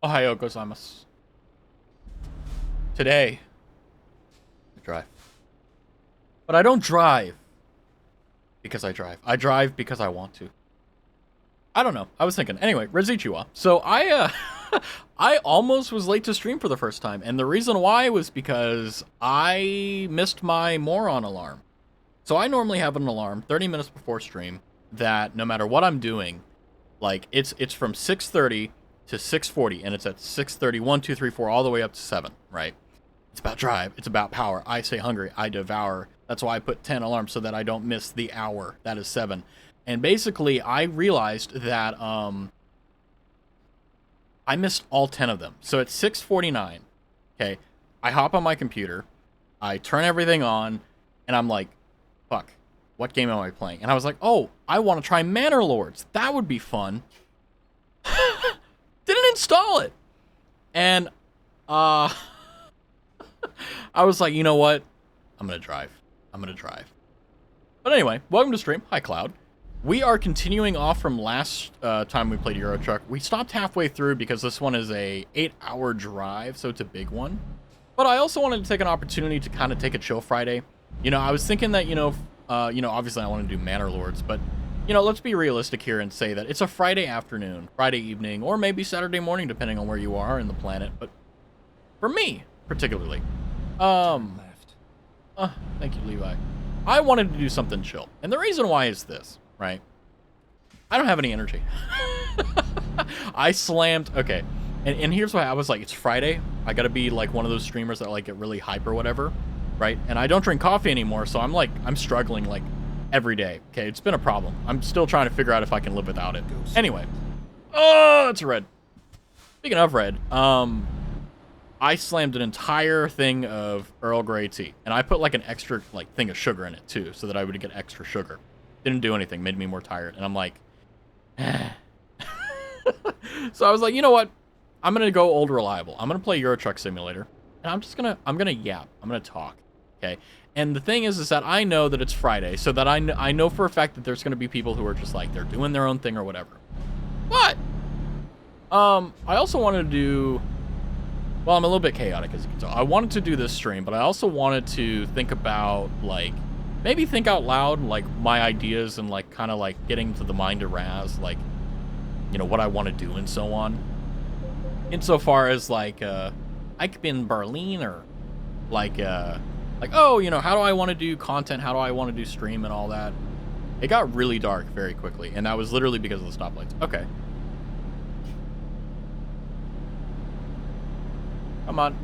Ohio gozaimasu. Today, I drive. But I don't drive because I drive. I drive because I want to. I don't know. I was thinking. Anyway, Rezichua. So I almost was late to stream for the first time, and the reason why was because I missed my moron alarm. So I normally have an alarm 30 minutes before stream that no matter what I'm doing, like it's from 6:30 to 6:40, and it's at 6:30, 1, 2, 3, 4, all the way up to 7, right? It's about drive. It's about power. I stay hungry. I devour. That's why I put 10 alarms so that I don't miss the hour. That is 7. And basically, I realized that I missed all 10 of them. So at 6:49, okay, I hop on my computer, I turn everything on, and I'm like, fuck, what game am I playing? And I was like, oh, I want to try Manor Lords. That would be fun. Didn't install it. And I was like, you know what? I'm going to drive. But anyway, welcome to stream. Hi, Cloud. We are continuing off from last time we played Euro Truck. We stopped halfway through because this one is a 8-hour drive, so it's a big one. But I also wanted to take an opportunity to kind of take a chill Friday. You know, I was thinking that, obviously I want to do Manor Lords, but, let's be realistic here and say that it's a Friday afternoon, Friday evening, or maybe Saturday morning, depending on where you are in the planet. But for me, particularly, thank you, Levi. I wanted to do something chill. And the reason why is this, right? I don't have any energy. I slammed, okay. And here's why I was like, it's Friday. I gotta be like one of those streamers that like get really hype or whatever, right? And I don't drink coffee anymore, so I'm struggling like every day. Okay, it's been a problem. I'm still trying to figure out if I can live without it. Anyway. Oh, it's red. Speaking of red, I slammed an entire thing of Earl Grey tea, and I put like an extra like thing of sugar in it too, so that I would get extra sugar. Didn't do anything, made me more tired, and I'm like, so I was like, you know what? I'm gonna go old reliable. I'm gonna play Euro Truck Simulator, and I'm gonna yap. I'm gonna talk, okay? And the thing is that I know that it's Friday, so that I know for a fact that there's gonna be people who are just like they're doing their own thing or whatever. But I also wanted to do. Well, I'm a little bit chaotic, as you can tell. I wanted to do this stream, but I also wanted to think about, like, maybe think out loud, like, my ideas and, like, kind of, like, getting to the mind of Raz, like, what I want to do and so on. Insofar as, like, I could be in Berlin or, like, oh, how do I want to do content? How do I want to do stream and all that? It got really dark very quickly, and that was literally because of the stoplights. Okay. Come on.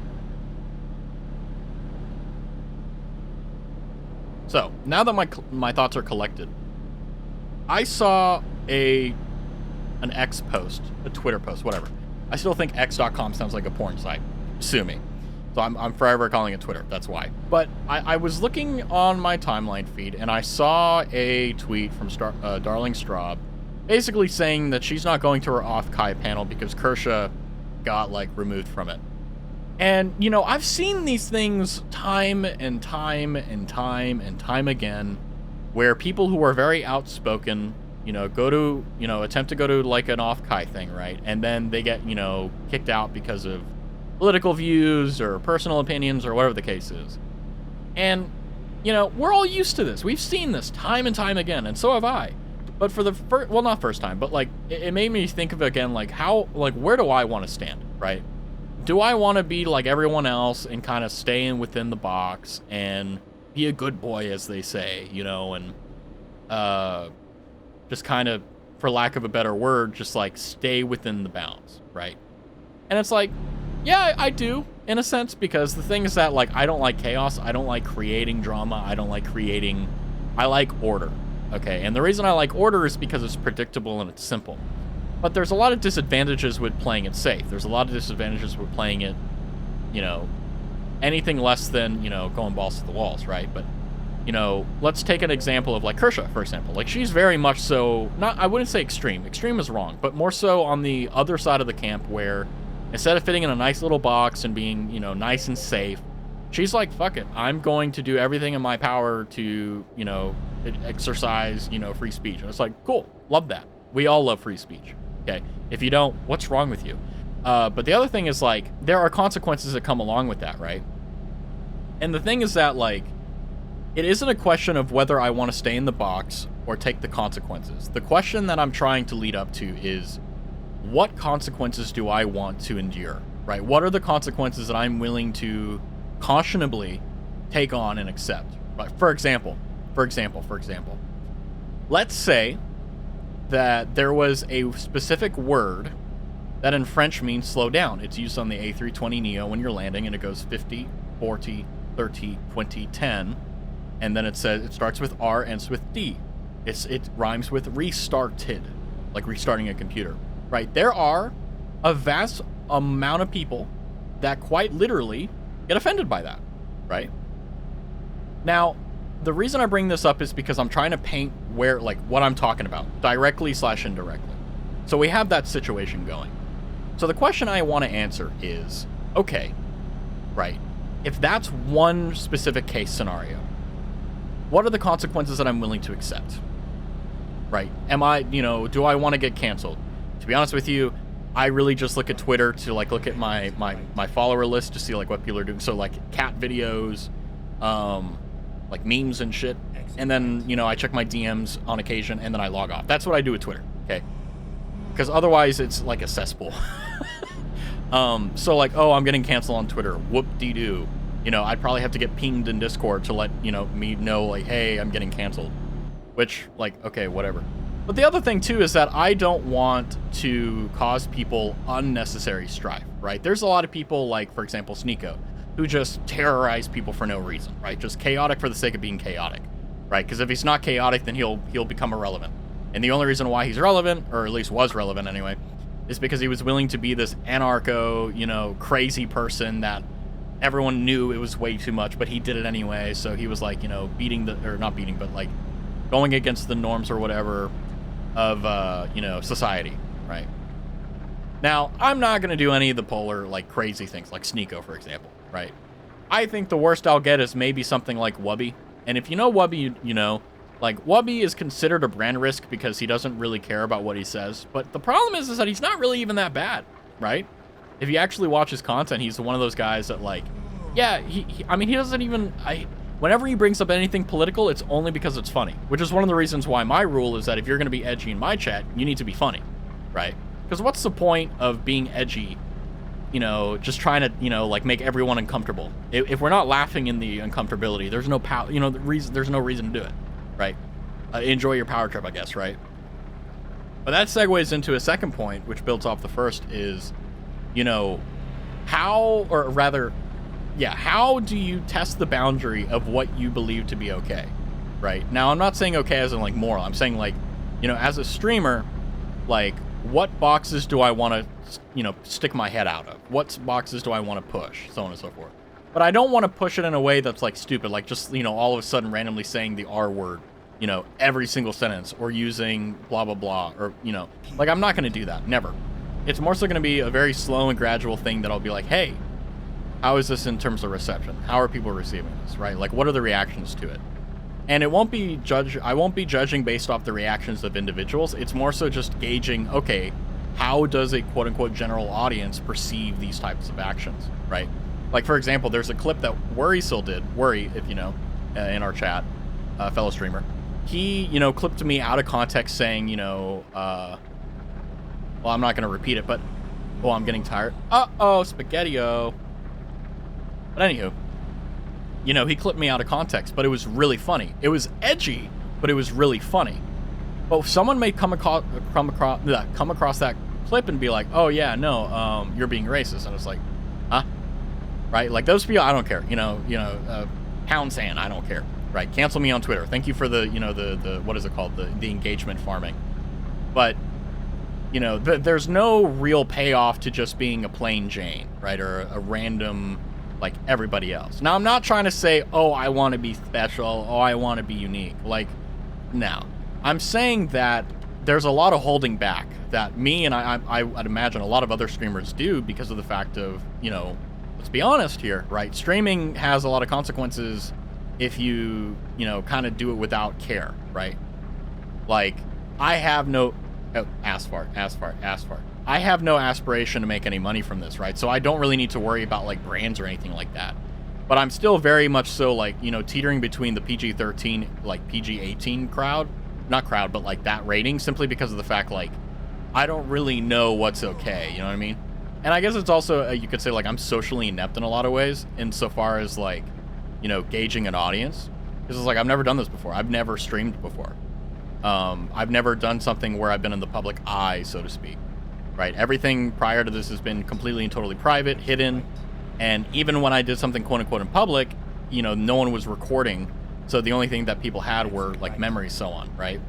So, now that my thoughts are collected, I saw an X post, a Twitter post, whatever. I still think x.com sounds like a porn site. Sue me. So I'm forever calling it Twitter. That's why. But I was looking on my timeline feed, and I saw a tweet from Darling Straub basically saying that she's not going to her off-Kai panel because Kersha got, like, removed from it. And, I've seen these things time and time and time and time again where people who are very outspoken, go to, attempt to go to, like, an off-Kai thing, right? And then they get, kicked out because of political views or personal opinions or whatever the case is. And, we're all used to this. We've seen this time and time again, and so have I. But for the first, well, not first time, but, like, it made me think of, again, like, how, like, where do I want to stand, right? Do I want to be like everyone else and kind of stay in within the box and be a good boy, as they say, and just kind of, for lack of a better word, just like stay within the bounds, right? And it's like, yeah, I do, in a sense, because the thing is that, like, I don't like chaos. I don't like creating drama. I like order, okay? And the reason I like order is because it's predictable and it's simple. But there's a lot of disadvantages with playing it safe. There's a lot of disadvantages with playing it, anything less than, going balls to the walls, right? But, let's take an example of, like, Kersha, for example. Like, she's very much so, I wouldn't say extreme. Extreme is wrong, but more so on the other side of the camp where instead of fitting in a nice little box and being, nice and safe, she's like, fuck it. I'm going to do everything in my power to, exercise, free speech. And it's like, cool. Love that. We all love free speech. Okay, if you don't, what's wrong with you? But the other thing is, like, there are consequences that come along with that, right? And the thing is that, like, it isn't a question of whether I want to stay in the box or take the consequences. The question that I'm trying to lead up to is, what consequences do I want to endure, right? What are the consequences that I'm willing to cautionably take on and accept? Right? For example, let's say that there was a specific word that in French means slow down. It's used on the A320neo when you're landing, and it goes 50, 40, 30, 20, 10, and then it says it starts with R, ends with D. It rhymes with restarted, like restarting a computer, right? There are a vast amount of people that quite literally get offended by that, right? Now, the reason I bring this up is because I'm trying to paint where, like, what I'm talking about, directly/indirectly. So we have that situation going. So the question I want to answer is, okay, right, if that's one specific case scenario, what are the consequences that I'm willing to accept? Right? Am I, do I want to get canceled? To be honest with you, I really just look at Twitter to, like, look at my follower list to see, like, what people are doing. So, like, cat videos, like memes and shit. And then, I check my DMs on occasion, and then I log off. That's what I do with Twitter, okay? Because otherwise it's like a cesspool. So, like, oh, I'm getting canceled on Twitter. Whoop-de-doo. I'd probably have to get pinged in Discord to let, me know, like, hey, I'm getting canceled. Which, like, okay, whatever. But the other thing, too, is that I don't want to cause people unnecessary strife, right? There's a lot of people, like, for example, Sneeko, who just terrorize people for no reason, right? Just chaotic for the sake of being chaotic, right? Because if he's not chaotic, then he'll become irrelevant. And the only reason why he's relevant, or at least was relevant anyway, is because he was willing to be this anarcho, crazy person that everyone knew it was way too much, but he did it anyway. So he was like, like going against the norms or whatever of, society, right? Now, I'm not going to do any of the polar, like, crazy things, like Sneeko, for example, right? I think the worst I'll get is maybe something like Wubby. And if you know Wubby, like, Wubby is considered a brand risk because he doesn't really care about what he says. But the problem is that he's not really even that bad, right? If you actually watch his content, he's one of those guys that, like, yeah, he doesn't even... Whenever he brings up anything political, it's only because it's funny, which is one of the reasons why my rule is that if you're going to be edgy in my chat, you need to be funny, right? Because what's the point of being edgy, just trying to, like, make everyone uncomfortable? If we're not laughing in the uncomfortability, there's no power, there's no reason to do it, right? Enjoy your power trip, I guess, right? But that segues into a second point, which builds off the first, is, how do you test the boundary of what you believe to be okay, right? Now, I'm not saying okay as in, like, moral. I'm saying, like, as a streamer, like, what boxes do I want to, stick my head out of? What boxes do I want to push? So on and so forth. But I don't want to push it in a way that's, like, stupid, like just, all of a sudden randomly saying the R word, every single sentence, or using blah, blah, blah, or, like, I'm not going to do that. Never. It's more so going to be a very slow and gradual thing that I'll be like, hey, how is this in terms of reception? How are people receiving this, right? Like, what are the reactions to it? And I won't be judging based off the reactions of individuals. It's more so just gauging, okay, how does a quote-unquote general audience perceive these types of actions, right? Like, for example, there's a clip that Worry still did. Worry, if in our chat, fellow streamer. He, clipped me out of context saying, well, I'm not going to repeat it, but, oh, I'm getting tired. Uh-oh, Spaghetti-O. But anywho, he clipped me out of context, but it was really funny. It was edgy, but it was really funny. But someone may come across that clip and be like, oh yeah, no, you're being racist. And it's like, huh? Right? Like, those people, I don't care. Pound sand, I don't care. Right? Cancel me on Twitter. Thank you for the, the what is it called? The engagement farming. But, there's no real payoff to just being a plain Jane, right? Or a random, like, everybody else. Now, I'm not trying to say, oh, I want to be special, oh, I want to be unique. Like, no. I'm saying that there's a lot of holding back that me and I'd imagine a lot of other streamers do because of the fact of, let's be honest here, right? Streaming has a lot of consequences if you, kind of do it without care, right? Like, I have no... Oh, ass fart. I have no aspiration to make any money from this, right? So I don't really need to worry about like brands or anything like that. But I'm still very much so like, you know, teetering between the PG-13, like PG-18 crowd, not crowd, but like that rating, simply because of the fact like I don't really know what's okay, you know what I mean? And I guess it's also, you could say like I'm socially inept in a lot of ways, insofar as like, you know, gauging an audience. Because it's like I've never done this before. I've never streamed before. I've never done something where I've been in the public eye, so to speak. Right? Everything prior to this has been completely and totally private, hidden. And even when I did something quote unquote in public, you know, no one was recording. So the only thing that people had were like memories, so on, right?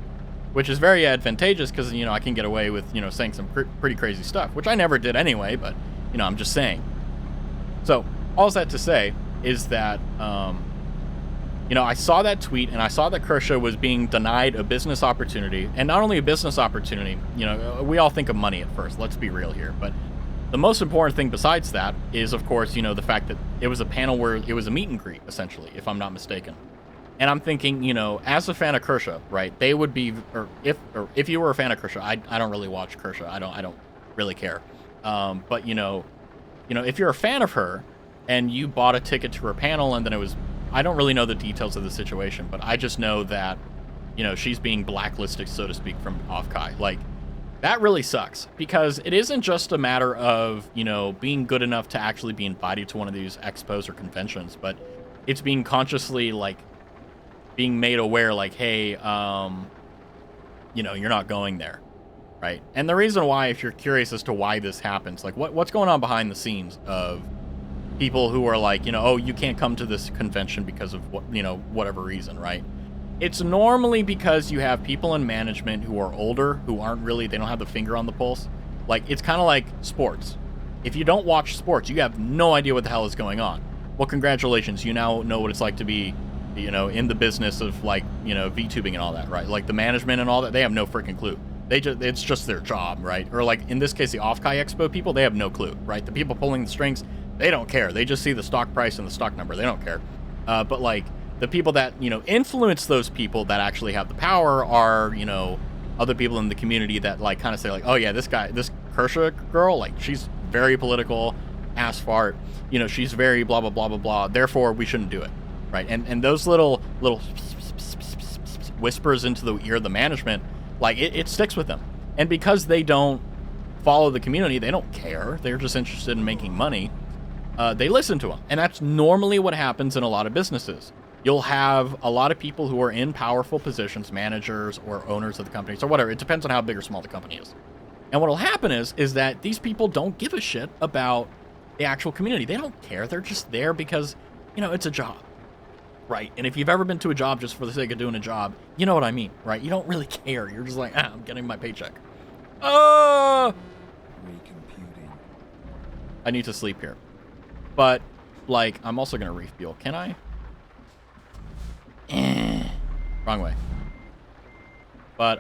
Which is very advantageous because, you know, I can get away with, you know, saying some pretty crazy stuff, which I never did anyway, but, you know, I'm just saying. So all that to say is that, you know, I saw that tweet and I saw that Kershaw was being denied a business opportunity, and not only a business opportunity, you know, we all think of money at first, let's be real here, but the most important thing besides that is, of course, you know, the fact that it was a panel where it was a meet and greet, essentially, if I'm not mistaken. And I'm thinking, you know, as a fan of Kershaw, right, they would be, or if you were a fan of Kershaw, I don't really watch Kershaw, I don't really care. But, you know, if you're a fan of her and you bought a ticket to her panel and then it was, I don't really know the details of the situation, but I just know that, you know, she's being blacklisted, so to speak, from Offkai. Like, that really sucks, because it isn't just a matter of, you know, being good enough to actually be invited to one of these expos or conventions, but it's being consciously, like, being made aware, like, hey, you know, you're not going there, right? And the reason why, if you're curious as to why this happens, like, what's going on behind the scenes of people who are like, you know, oh, you can't come to this convention because of, what, you know, whatever reason, right? It's normally because you have people in management who are older, who aren't really, they don't have the finger on the pulse. Like, it's kind of like sports. If you don't watch sports, you have no idea what the hell is going on. Well, congratulations, you now know what it's like to be, you know, in the business of, like, you know, VTubing and all that, right? Like, the management and all that, they have no freaking clue. It's just their job, right? Or, like, in this case, the Offkai Expo people, they have no clue, right? The people pulling the strings, they don't care. They just see the stock price and the stock number. They don't care. But, like, the people that, you know, influence those people that actually have the power are, you know, other people in the community that, like, kind of say, like, oh, yeah, this Kershaw girl, like, she's very political, ass fart, you know, she's very blah, blah, blah, blah, blah, therefore we shouldn't do it, right? And those little whispers into the ear of the management, like, it sticks with them. And because they don't follow the community, they don't care, they're just interested in making money, they listen to them. And that's normally what happens in a lot of businesses. You'll have a lot of people who are in powerful positions, managers or owners of the companies or whatever. It depends on how big or small the company is. And what will happen is that these people don't give a shit about the actual community. They don't care. They're just there because, you know, it's a job, right? And if you've ever been to a job just for the sake of doing a job, you know what I mean, right? You don't really care. You're just like, I'm getting my paycheck. Recomputing. I need to sleep here. But, like, I'm also going to refuel. Can I? Wrong way. But,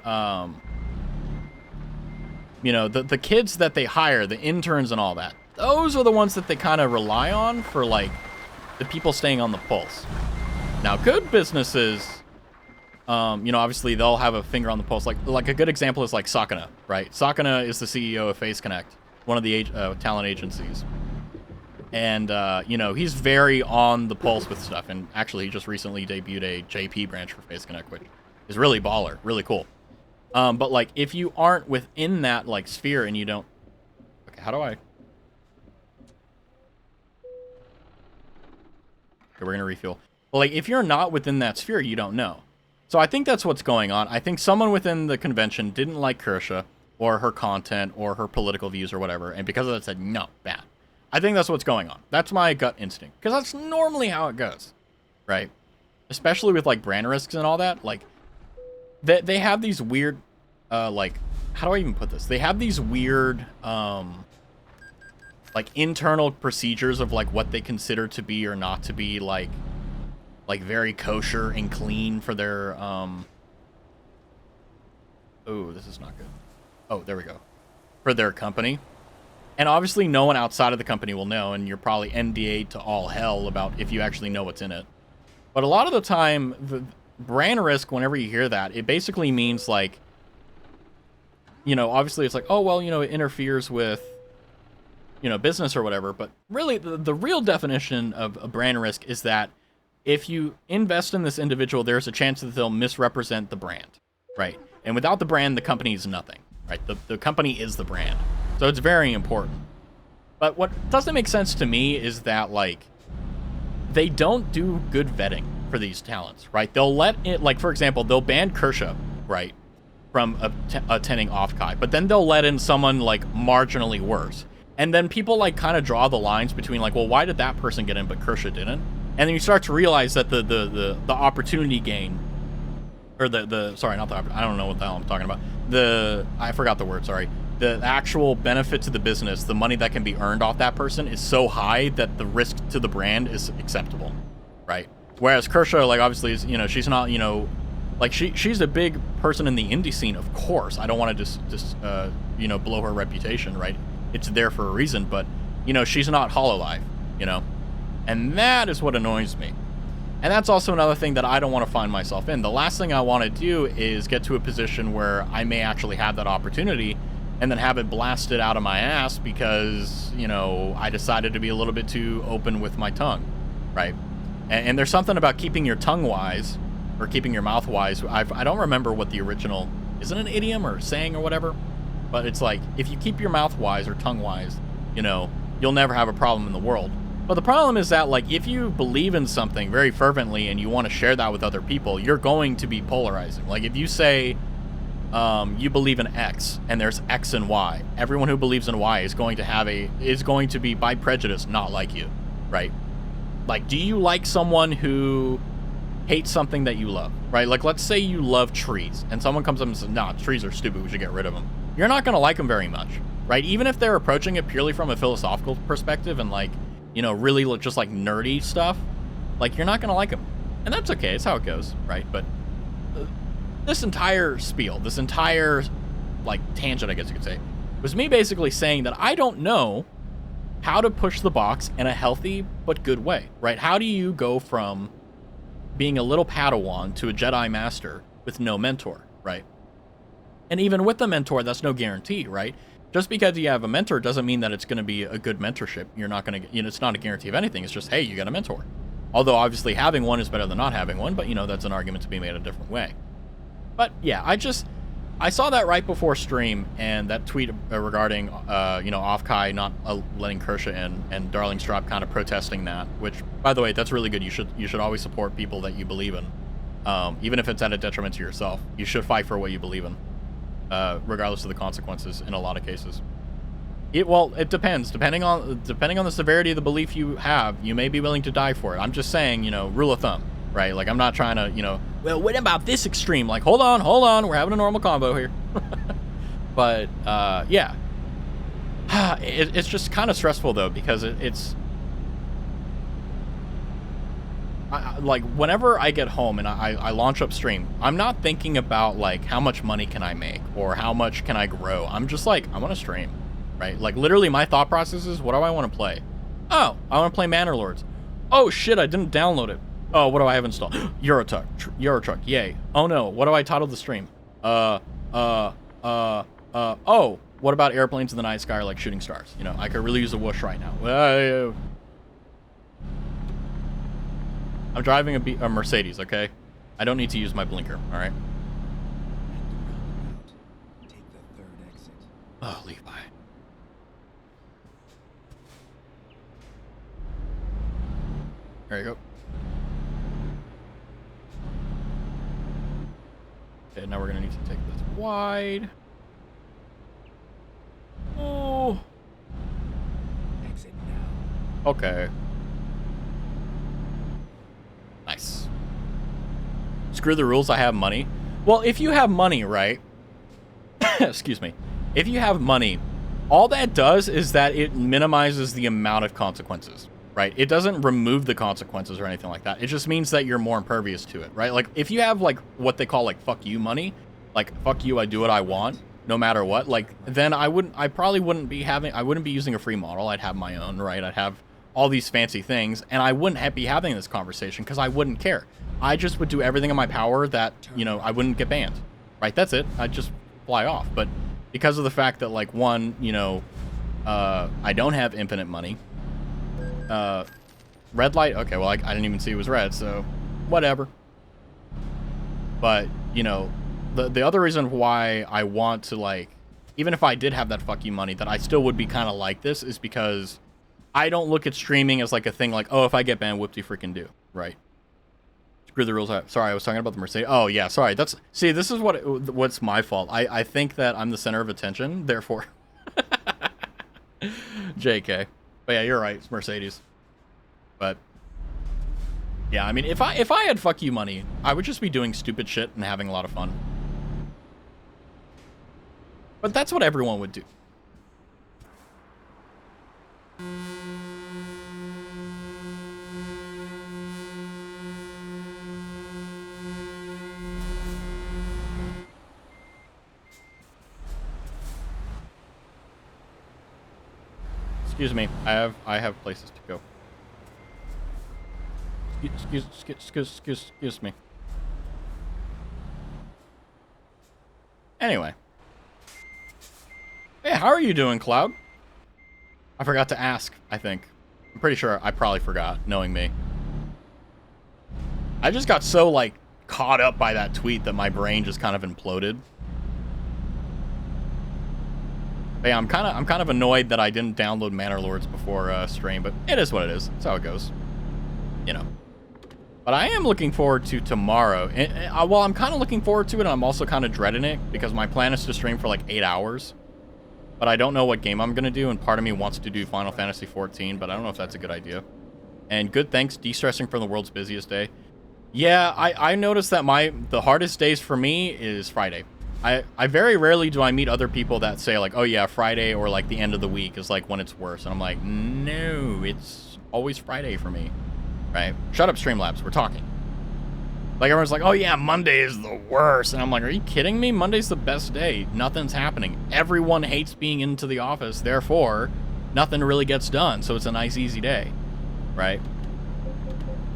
you know, the kids that they hire, the interns and all that, those are the ones that they kind of rely on for, like, the people staying on the pulse. Now, good businesses, you know, obviously they'll have a finger on the pulse. Like a good example is, like, Sakana, right? Sakana is the CEO of Face Connect, one of the talent agencies. And, you know, he's very on the pulse with stuff. And actually, he just recently debuted a JP branch for Face Connect, which is really baller, really cool. But, like, if you aren't within that, like, sphere and you don't... Okay, how do I... Okay, we're going to refuel. But, like, if you're not within that sphere, you don't know. So I think that's what's going on. I think someone within the convention didn't like Kershaw or her content or her political views or whatever. And because of that said, no, bad. I think that's what's going on. That's my gut instinct. Because that's normally how it goes, right? Especially with, like, brand risks and all that. Like, they have these weird, like, how do I even put this? They have these weird, like, internal procedures of, like, what they consider to be or not to be, like very kosher and clean for their, oh, this is not good. Oh, there we go. For their company. And obviously no one outside of the company will know, and you're probably NDA'd to all hell about if you actually know what's in it. But a lot of the time, the brand risk, whenever you hear that, it basically means, like, you know, obviously it's like, oh, well, you know, it interferes with, you know, business or whatever. But really, the real definition of a brand risk is that if you invest in this individual, there's a chance that they'll misrepresent the brand, right? And without the brand, the company is nothing, right? The company is the brand. So it's very important. But what doesn't make sense to me is that, like, they don't do good vetting for these talents, right? They'll let it, like, for example, they'll ban Kershaw, right, from attending Offkai, but then they'll let in someone, like, marginally worse. And then people, like, kind of draw the lines between, like, well, why did that person get in but Kershaw didn't? And then you start to realize that the opportunity gain, or sorry, not the, I don't know what the hell I'm talking about. I forgot the word, sorry. The actual benefit to the business, the money that can be earned off that person is so high that the risk to the brand is acceptable, right? Whereas Kershaw, like, obviously, is, you know, she's not, you know, like, she's a big person in the indie scene, of course. I don't want to just you know, blow her reputation, right? It's there for a reason, but, you know, she's not Hololive, you know? And that is what annoys me. And that's also another thing that I don't want to find myself in. The last thing I want to do is get to a position where I may actually have that opportunity and then have it blasted out of my ass because, you know, I decided to be a little bit too open with my tongue, right? And there's something about keeping your tongue wise, or keeping your mouth wise. I don't remember what the original, is it an idiom or saying or whatever? But it's like, if you keep your mouth wise or tongue wise, you know, you'll never have a problem in the world. But the problem is that, like, if you believe in something very fervently and you want to share that with other people, you're going to be polarizing. Like, if you say you believe in X and there's X and Y, everyone who believes in Y is going to be by prejudice not like you, right? Like, do you like someone who hates something that you love, right? Like, let's say you love trees and someone comes up and says, nah, trees are stupid, we should get rid of them. You're not going to like them very much, right? Even if they're approaching it purely from a philosophical perspective and, like, you know, really just like nerdy stuff, like, you're not going to like them. And that's okay. It's how it goes, right? But this entire spiel, this entire, like, tangent, I guess you could say, was me basically saying that I don't know how to push the box in a healthy but good way, right? How do you go from being a little Padawan to a Jedi Master with no mentor, right? And even with the mentor, that's no guarantee, right? Just because you have a mentor doesn't mean that it's going to be a good mentorship. You're not going to, you know, it's not a guarantee of anything. It's just, hey, you got a mentor. Although obviously having one is better than not having one, but, you know, that's an argument to be made a different way. But yeah, I saw that right before stream, and that tweet regarding, you know, Offkai not letting Kershaw in, and Darlingstrop kind of protesting that, which, by the way, that's really good. You should always support people that you believe in, even if it's at a detriment to yourself. You should fight for what you believe in. Regardless of the consequences in a lot of cases. It depends. Depending on the severity of the belief you have, you may be willing to die for it. I'm just saying, you know, rule of thumb, right? Like, I'm not trying to, you know, well, what about this extreme? Like, hold on, we're having a normal combo here. But, yeah. It's just kind of stressful, though, because it's... like, whenever I get home and I launch up stream, I'm not thinking about, like, how much money can I make or how much can I grow. I'm just like, I want to stream, right? Like, literally my thought process is, what do I want to play? Oh, I want to play Manor Lords. Oh shit, I didn't download it. Oh, what do I have installed? Eurotruck, yay. Oh no, what do I title the stream? Oh, what about Airplanes in the Night Sky, or like Shooting Stars? You know, I could really use a whoosh right now. I'm driving a Mercedes, okay? I don't need to use my blinker, all right? Take the third exit. Oh, leave by. There you go. Okay, now we're gonna need to take this wide. Oh. Exit now. Okay. Nice. Screw the rules, I have money. Well, if you have money, right? Excuse me. If you have money, all that does is that it minimizes the amount of consequences, right? It doesn't remove the consequences or anything like that. It just means that you're more impervious to it, right? Like, if you have, like, what they call, like, fuck you money, like, fuck you, I do what I want, no matter what, like, then I wouldn't be using a free model. I'd have my own, right? I'd have all these fancy things, and I wouldn't be having this conversation because I wouldn't care. I just would do everything in my power that, you know, I wouldn't get banned, right? That's it. I'd just fly off. But because of the fact that, like, one, you know, I don't have infinite money. Red light? Okay, well, I didn't even see it was red, so whatever. But, you know, the other reason why I want to, like, even if I did have that fuck you money, that I still would be kind of like this is because I don't look at streaming as, like, a thing like, oh, if I get banned, whoop-de-freaking do, right? Screw the rules. Sorry, I was talking about the Mercedes. Oh, yeah, sorry. See, this is what's my fault. I think that I'm the center of attention, therefore. JK. But yeah, you're right. It's Mercedes. But yeah, I mean, if I had fuck you money, I would just be doing stupid shit and having a lot of fun. But that's what everyone would do. Excuse me. I have places to go. Excuse me. Anyway. Hey, how are you doing, Cloud? I forgot to ask, I think. I'm pretty sure I probably forgot, knowing me. I just got so, like, caught up by that tweet that my brain just kind of imploded. But yeah, I'm kind of annoyed that I didn't download Manor Lords before stream, but it is what it is. That's how it goes. You know. But I am looking forward to tomorrow. Well, I'm kind of looking forward to it, and I'm also kind of dreading it, because my plan is to stream for like 8 hours. But I don't know what game I'm going to do, and part of me wants to do Final Fantasy XIV, but I don't know if that's a good idea. And good thanks, de-stressing from the world's busiest day. Yeah, I noticed that the hardest days for me is Friday. I very rarely do I meet other people that say, like, oh yeah, Friday or like the end of the week is like when it's worse. And I'm like, no, it's always Friday for me. Right? Shut up, Streamlabs. We're talking. Like, everyone's like, oh yeah, Monday is the worst. And I'm like, are you kidding me? Monday's the best day. Nothing's happening. Everyone hates being into the office. Therefore, nothing really gets done. So it's a nice, easy day. Right?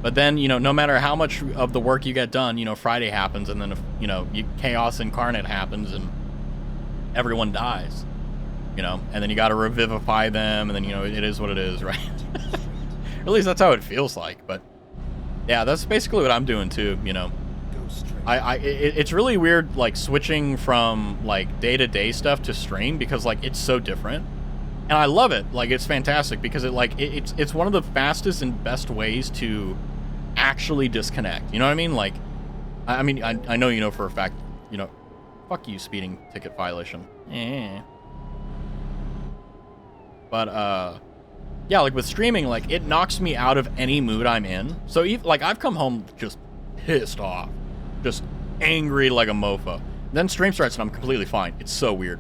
But then, you know, no matter how much of the work you get done, you know, Friday happens, and then, you know, chaos incarnate happens, and everyone dies. You know, and then you got to revivify them, and then, you know, it is what it is, right? At least that's how it feels like. But yeah, that's basically what I'm doing too, you know. It's really weird, like, switching from, like, day-to-day stuff to stream, because, like, it's so different. And I love it. Like, it's fantastic, because it's one of the fastest and best ways to actually disconnect. You know what I mean? Like, I mean, I know you know for a fact, you know, fuck you, speeding ticket violation. But, yeah, like, with streaming, like, it knocks me out of any mood I'm in. So, like, I've come home just pissed off. Just angry like a mofo. Then stream starts and I'm completely fine. It's so weird.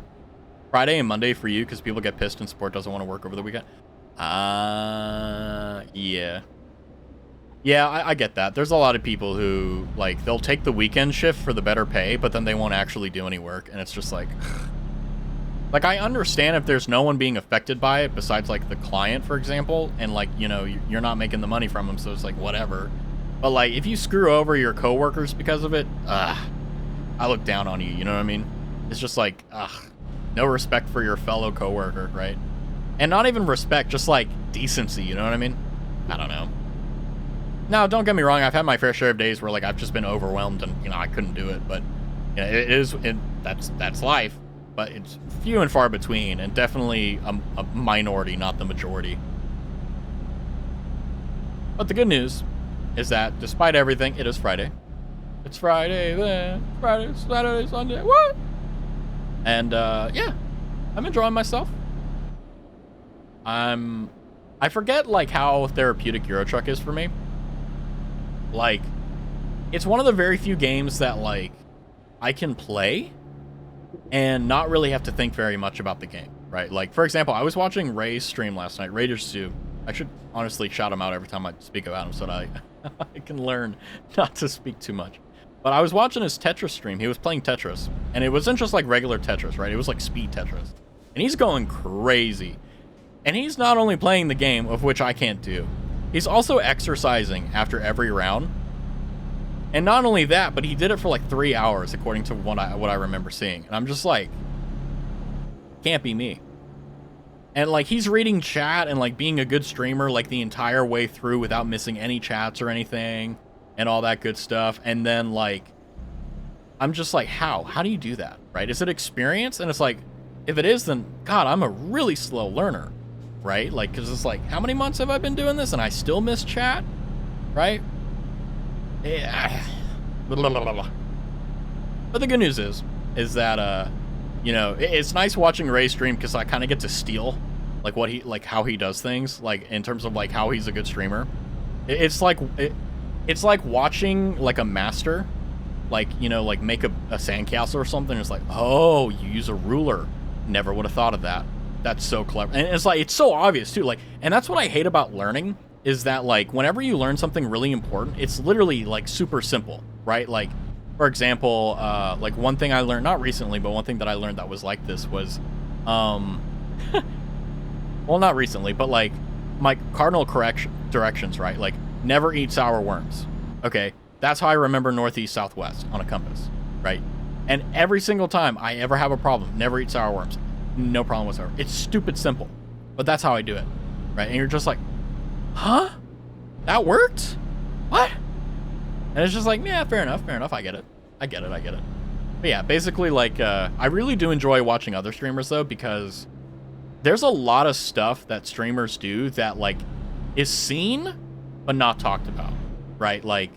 Friday and Monday for you because people get pissed and support doesn't want to work over the weekend. Yeah. Yeah, I get that. There's a lot of people who, like, they'll take the weekend shift for the better pay, but then they won't actually do any work, and it's just like... Like, I understand if there's no one being affected by it besides, like, the client, for example, and, like, you know, you're not making the money from them, so it's like, whatever. But, like, if you screw over your coworkers because of it, I look down on you, you know what I mean? It's just like, no respect for your fellow coworker, right? And not even respect, just, like, decency, you know what I mean? I don't know. Now, don't get me wrong, I've had my fair share of days where, like, I've just been overwhelmed and, you know, I couldn't do it, but, you know, that's life. But it's few and far between, and definitely a minority, not the majority. But the good news is that, despite everything, it is Friday. It's Friday then, Friday, Saturday, Sunday, what? And, yeah, I'm enjoying myself. I forget, like, how therapeutic Euro Truck is for me. Like, it's one of the very few games that, like, I can play and not really have to think very much about the game, right? Like, for example, I was watching Ray's stream last night, Raiders 2. I should honestly shout him out every time I speak about him so that I can learn not to speak too much. But I was watching his Tetris stream. He was playing Tetris, and it wasn't just like regular Tetris, right? It was like speed Tetris. And he's going crazy. And he's not only playing the game, of which I can't do, he's also exercising after every round. And not only that, but he did it for like 3 hours, according to what I remember seeing. And I'm just like, Can't be me. And like he's reading chat and like being a good streamer like the entire way through without missing any chats or anything and all that good stuff. And then like I'm just like, how do you do that, right? Is it experience? And it's like, if it is, then God, I'm a really slow learner, right? Like, because it's like, how many months have I been doing this and I still miss chat, right? Yeah. But the good news is that you know, it's nice watching Ray stream because I kind of get to steal like what he like how he does things, like in terms of like how he's a good streamer. It's like watching like a master, like, you know, like make a sandcastle or something. It's like, oh, you use a ruler. Never would have thought of that. That's so clever. And it's like, it's so obvious too. Like, and that's what I hate about learning is that like whenever you learn something really important, it's literally like super simple, right? Like, for example, like one thing I learned, not recently, but one thing that I learned that was like this was, well, not recently, but like my cardinal directions, right? Like never eat sour worms. Okay. That's how I remember northeast, southwest on a compass, right? And every single time I ever have a problem, never eat sour worms. No problem whatsoever. It's stupid simple, but that's how I do it, right? And you're just like, huh? That worked? What? And it's just like, yeah, fair enough. I get it. But yeah, basically, like, I really do enjoy watching other streamers, though, because there's a lot of stuff that streamers do that, like, is seen, but not talked about, right? Like,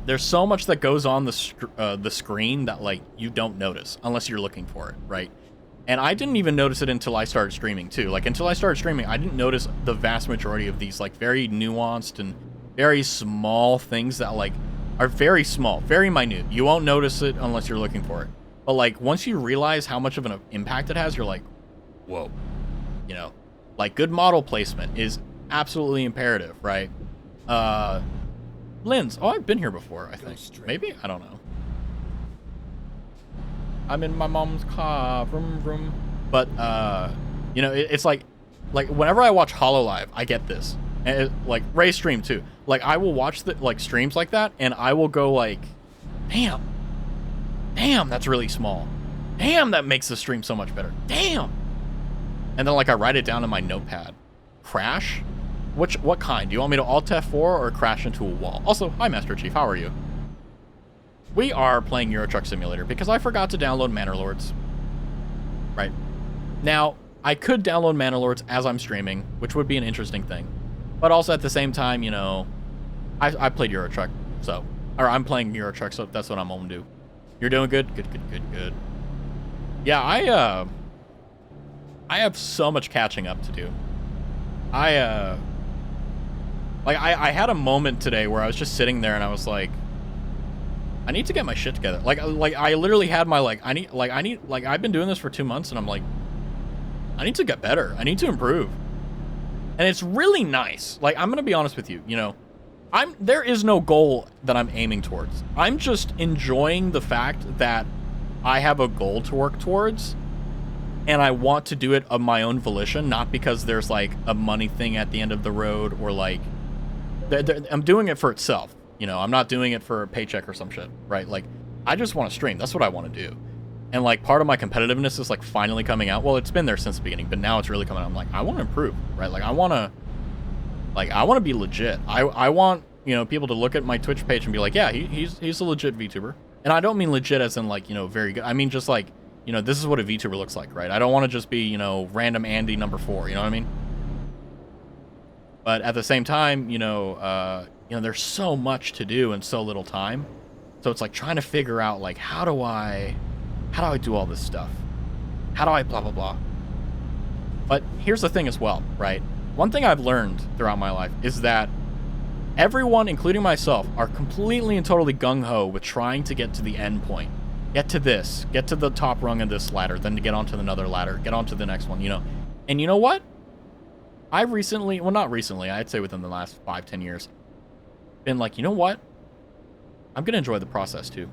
there's so much that goes on the screen that, like, you don't notice unless you're looking for it, right? And I didn't even notice it until I started streaming, too. Like, until I started streaming, I didn't notice the vast majority of these, like, very nuanced and very small things that, like, are very small, very minute. You won't notice it unless you're looking for it. But, like, once you realize how much of an impact it has, you're like, whoa. You know? Like, good model placement is absolutely imperative, right? Lynn's. Oh, I've been here before, I think. Maybe? I don't know. I'm in my mom's car. Vroom, vroom. But, you know, it's like whenever I watch HoloLive, I get this. And like Ray stream too. Like I will watch the like streams like that, and I will go like, damn, that's really small. Damn, that makes the stream so much better. Damn. And then like I write it down in my notepad. Crash? What kind? Do you want me to Alt F4 or crash into a wall? Also, hi Master Chief, how are you? We are playing Euro Truck Simulator because I forgot to download Manor Lords. Right. Now, I could download Manor Lords as I'm streaming, which would be an interesting thing. But also at the same time, you know, I played Euro Truck, so, or I'm playing Euro Truck, so that's what I'm gonna do. You're doing good? Good. Yeah, I have so much catching up to do. I had a moment today where I was just sitting there and I was like, I need to get my shit together. Like I literally had my, I've been doing this for 2 months and I'm like, I need to get better. I need to improve. And it's really nice. Like, I'm going to be honest with you, you know, there is no goal that I'm aiming towards. I'm just enjoying the fact that I have a goal to work towards and I want to do it of my own volition, not because there's like a money thing at the end of the road or like, I'm doing it for itself. You know, I'm not doing it for a paycheck or some shit, right? Like, I just want to stream. That's what I want to do. And like part of my competitiveness is like finally coming out. Well, it's been there since the beginning, but now it's really coming out. I'm like, I want to improve, right? Like I want to be legit. I want, you know, people to look at my Twitch page and be like, yeah, he's a legit VTuber. And I don't mean legit as in like, you know, very good. I mean just like, you know, this is what a VTuber looks like, right? I don't want to just be, you know, random Andy number 4, you know what I mean? But at the same time, you know, there's so much to do in so little time. So it's like trying to figure out like, how do I do all this stuff? How do I blah, blah, blah? But here's the thing as well, right? One thing I've learned throughout my life is that everyone, including myself, are completely and totally gung-ho with trying to get to the end point. Get to this. Get to the top rung of this ladder, then to get onto another ladder. Get onto the next one, you know? And you know what? I've recently, well, not recently, I'd say within the last 5-10 years, been like, you know what? I'm going to enjoy the process, too.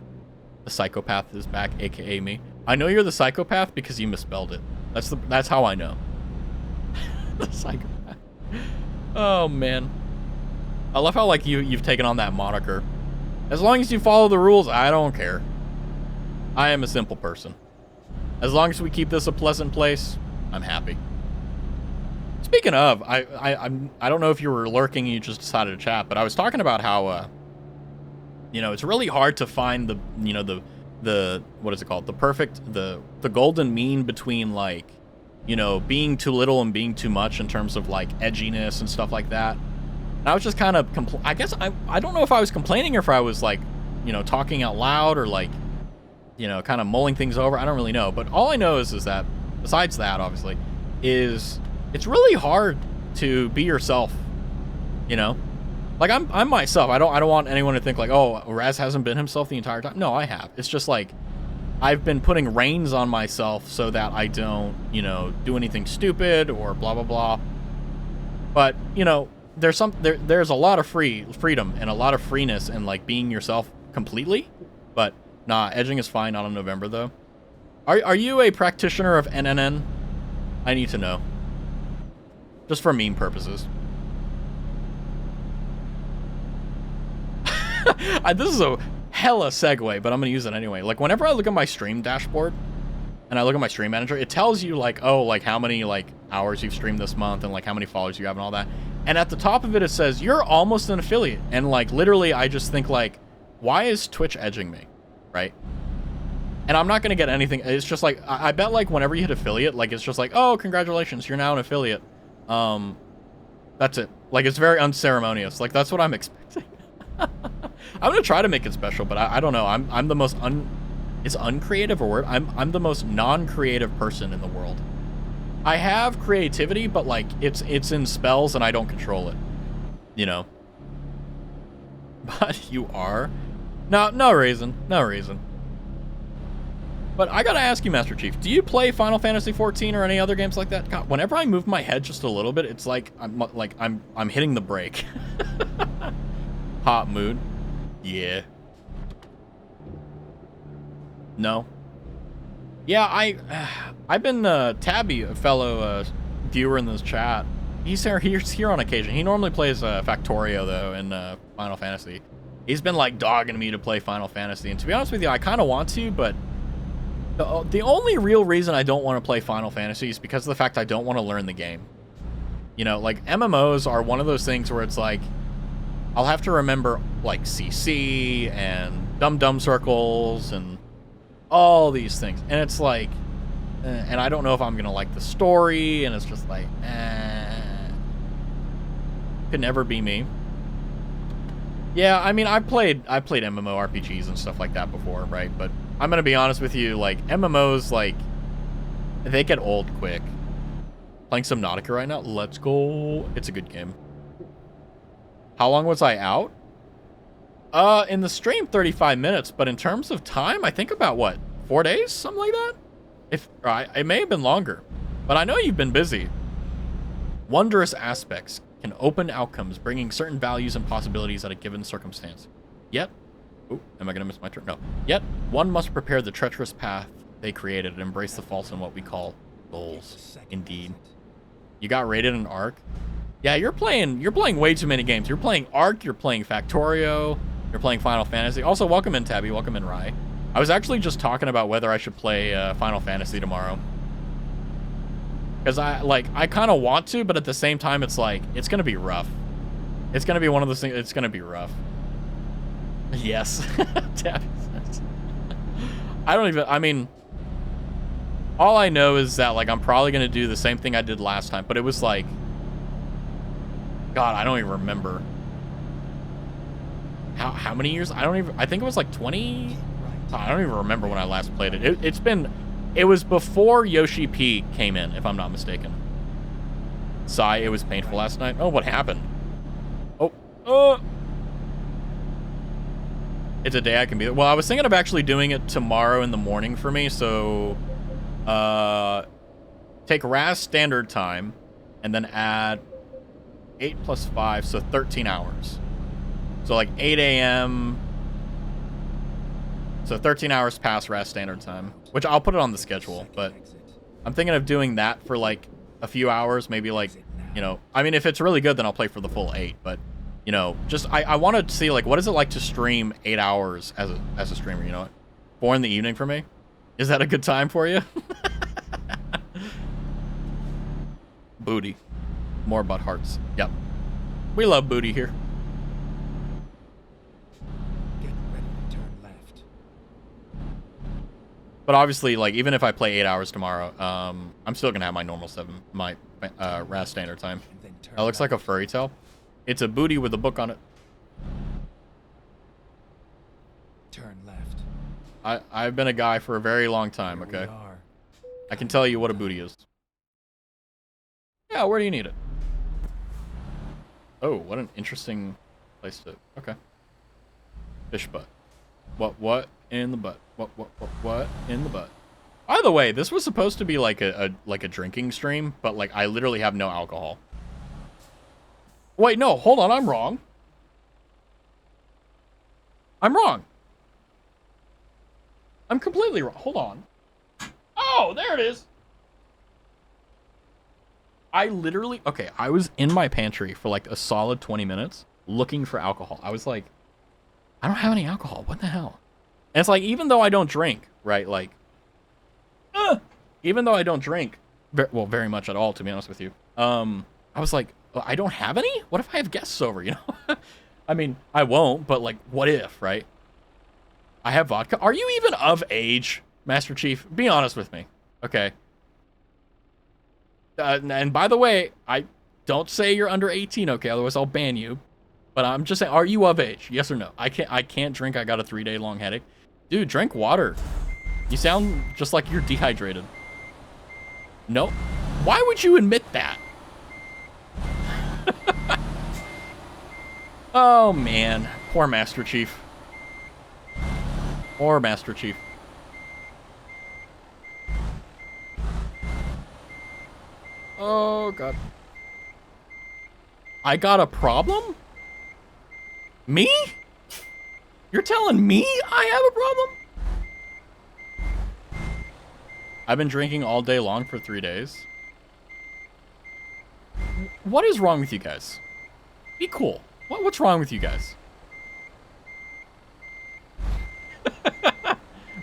The psychopath is back, aka me. I know you're the psychopath because you misspelled it. That's how I know. The psychopath. Oh man, I love how like you've taken on that moniker. As long as you follow the rules, I don't care. I am a simple person. As long as we keep this a pleasant place, I'm happy. Speaking of, I don't know if you were lurking and you just decided to chat, but I was talking about how, you know, it's really hard to find the, you know, the what is it called? The golden mean between, like, you know, being too little and being too much in terms of, like, edginess and stuff like that. And I was just kind of, I guess, I don't know if I was complaining or if I was, like, you know, talking out loud or, like, you know, kind of mulling things over. I don't really know. But all I know is that, besides that, obviously, is it's really hard to be yourself, you know? Like, I'm myself. I don't want anyone to think, like, oh, Raz hasn't been himself the entire time. No, I have. It's just, like, I've been putting reins on myself so that I don't, you know, do anything stupid or blah, blah, blah. But, you know, there's a lot of freedom and a lot of freeness in, like, being yourself completely. But nah, edging is fine. Not in November, though. Are you a practitioner of NNN? I need to know. Just for meme purposes. This is a hella segue, but I'm going to use it anyway. Like, whenever I look at my stream dashboard, and I look at my stream manager, it tells you, like, oh, like, how many, like, hours you've streamed this month, and, like, how many followers you have and all that. And at the top of it, it says, you're almost an affiliate. And, like, literally, I just think, like, why is Twitch edging me? Right? And I'm not going to get anything. It's just, like, I bet, like, whenever you hit affiliate, like, it's just like, oh, congratulations, you're now an affiliate. That's it. Like, it's very unceremonious. Like, that's what I'm expecting. I'm gonna try to make it special, but I don't know. I'm the most is uncreative a word? I'm the most non-creative person in the world. I have creativity, but, like, it's in spells and I don't control it. You know. But you are? No reason. No reason. But I gotta ask you, Master Chief, do you play Final Fantasy 14 or any other games like that? God, whenever I move my head just a little bit, it's like I'm hitting the brake. Hot mood. Yeah. No. Yeah, I've been Tabby, a fellow viewer in this chat. He's here on occasion. He normally plays Factorio though in Final Fantasy. He's been, like, dogging me to play Final Fantasy, and to be honest with you, I kind of want to, but the only real reason I don't want to play Final Fantasy is because of the fact I don't want to learn the game. You know, like, MMOs are one of those things where it's like, I'll have to remember, like, CC and dum-dum circles and all these things. And it's like, and I don't know if I'm going to like the story, and it's just like, could never be me. Yeah, I mean, I played MMORPGs and stuff like that before, right? But I'm going to be honest with you, like, MMOs, like, they get old quick. Playing Subnautica right now? Let's go. It's a good game. How long was I out? In the stream, 35 minutes, but in terms of time, I think about, what, 4 days? Something like that? It may have been longer, but I know you've been busy. Wondrous aspects can open outcomes, bringing certain values and possibilities at a given circumstance. Yet, ooh, am I going to miss my turn? No. Yet, one must prepare the treacherous path they created and embrace the false in what we call goals. Indeed. You got rated in Ark? Yeah, you're playing way too many games. You're playing Ark, you're playing Factorio, you're playing Final Fantasy. Also, welcome in, Tabby. Welcome in, Rye. I was actually just talking about whether I should play Final Fantasy tomorrow. Because I kind of want to, but at the same time, it's like, it's going to be rough. It's going to be one of those things, it's going to be rough. Yes. Tabby says. I mean, all I know is that, like, I'm probably going to do the same thing I did last time, but it was like, God, I don't even remember. How many years? I think it was like 20. I don't even remember when I last played it. It was before Yoshi P came in, if I'm not mistaken. Sigh, it was painful last night. Oh, what happened? Oh, it's a day I can be there. Well, I was thinking of actually doing it tomorrow in the morning for me, so take Raz standard time and then add 8 plus 5, so 13 hours. So like 8 a.m. So 13 hours past Raz standard time, which I'll put it on the schedule, but I'm thinking of doing that for like a few hours, maybe, like, you know, I mean, if it's really good, then I'll play for the full 8, but, you know, just, I want to see, like, what is it like to stream 8 hours as a streamer, you know what? 4 in the evening for me? Is that a good time for you? booty. More butt hearts. Yep. We love booty here. Get ready to turn left. But obviously, like, even if I play 8 hours tomorrow, I'm still gonna have my normal RAS standard time. And then turn That looks like a left. furry tail. It's a booty with a book on it. Turn left. I've been a guy for a very long time, Here we okay? are. I can tell you what a booty is. Yeah, where do you need it? Oh, what an interesting place to... Okay. Fish butt. What in the butt? What in the butt? By the way, this was supposed to be like a drinking stream, but like I literally have no alcohol. Wait, no, hold on, I'm wrong. I'm wrong. I'm completely wrong. Hold on. Oh, there it is. I literally... Okay, I was in my pantry for like a solid 20 minutes looking for alcohol. I was like, I don't have any alcohol. What the hell? And it's like, even though I don't drink, right? Like, even though I don't drink, well, very much at all, to be honest with you. I was like, well, I don't have any? What if I have guests over, you know? I mean, I won't, but like, what if, right? I have vodka. Are you even of age, Master Chief? Be honest with me. Okay. And by the way, I don't say you're under 18, okay? Otherwise, I'll ban you. But I'm just saying, are you of age? Yes or no? I can't drink. I got a 3-day long headache. Dude, drink water. You sound just like you're dehydrated. No. Why would you admit that? Oh, man. Poor Master Chief. Poor Master Chief. Oh, God. I got a problem? Me? You're telling me I have a problem? I've been drinking all day long for 3 days. What is wrong with you guys? Be cool. What's wrong with you guys?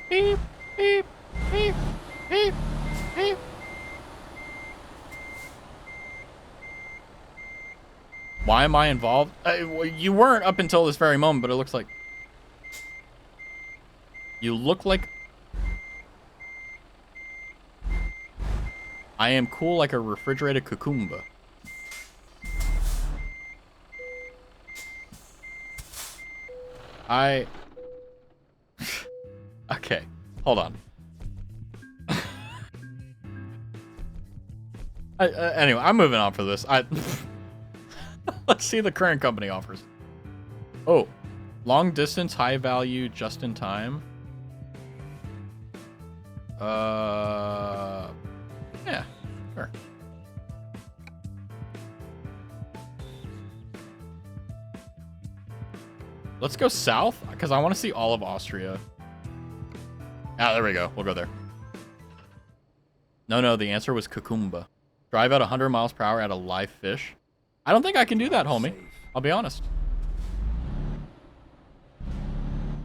Beep, beep, beep, beep, beep. Why am I involved? Well, you weren't up until this very moment, but it looks like... You look like... I am cool like a refrigerated cucumber. Okay, hold on. Anyway, I'm moving on for this. Let's see the current company offers. Oh, long distance, high value, just in time. Yeah, sure. Let's go south, because I want to see all of Austria. Ah, there we go. We'll go there. No, the answer was cucumba. Drive at 100 miles per hour at a live fish. I don't think I can do that, homie. I'll be honest.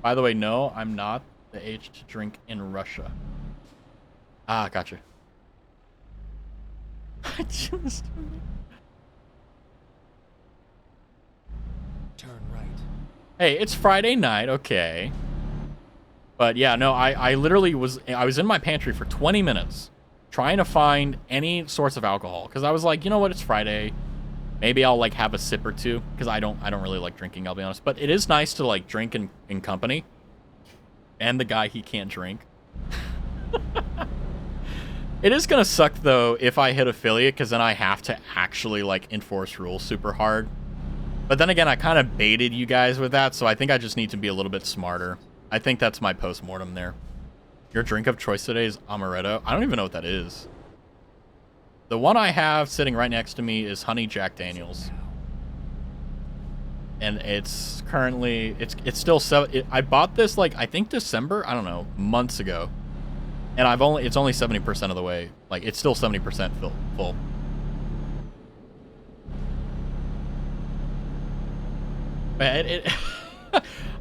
By the way, no, I'm not the age to drink in Russia. Ah, gotcha. I just... Turn right. Hey, it's Friday night, okay. But yeah, no, I literally was in my pantry for 20 minutes trying to find any sorts of alcohol, because I was like, you know what, it's Friday. Maybe I'll like have a sip or two, because I don't really like drinking, I'll be honest. But it is nice to like drink in company. And the guy, he can't drink. It is gonna suck though if I hit affiliate, because then I have to actually like enforce rules super hard. But then again, I kind of baited you guys with that, so I think I just need to be a little bit smarter. I think that's my post-mortem there. Your drink of choice today is amaretto. I don't even know what that is. The one I have sitting right next to me is Honey Jack Daniels. And it's currently, it's still, I bought this like, I think December, I don't know, months ago. And it's only 70% of the way. Like, it's still 70% full.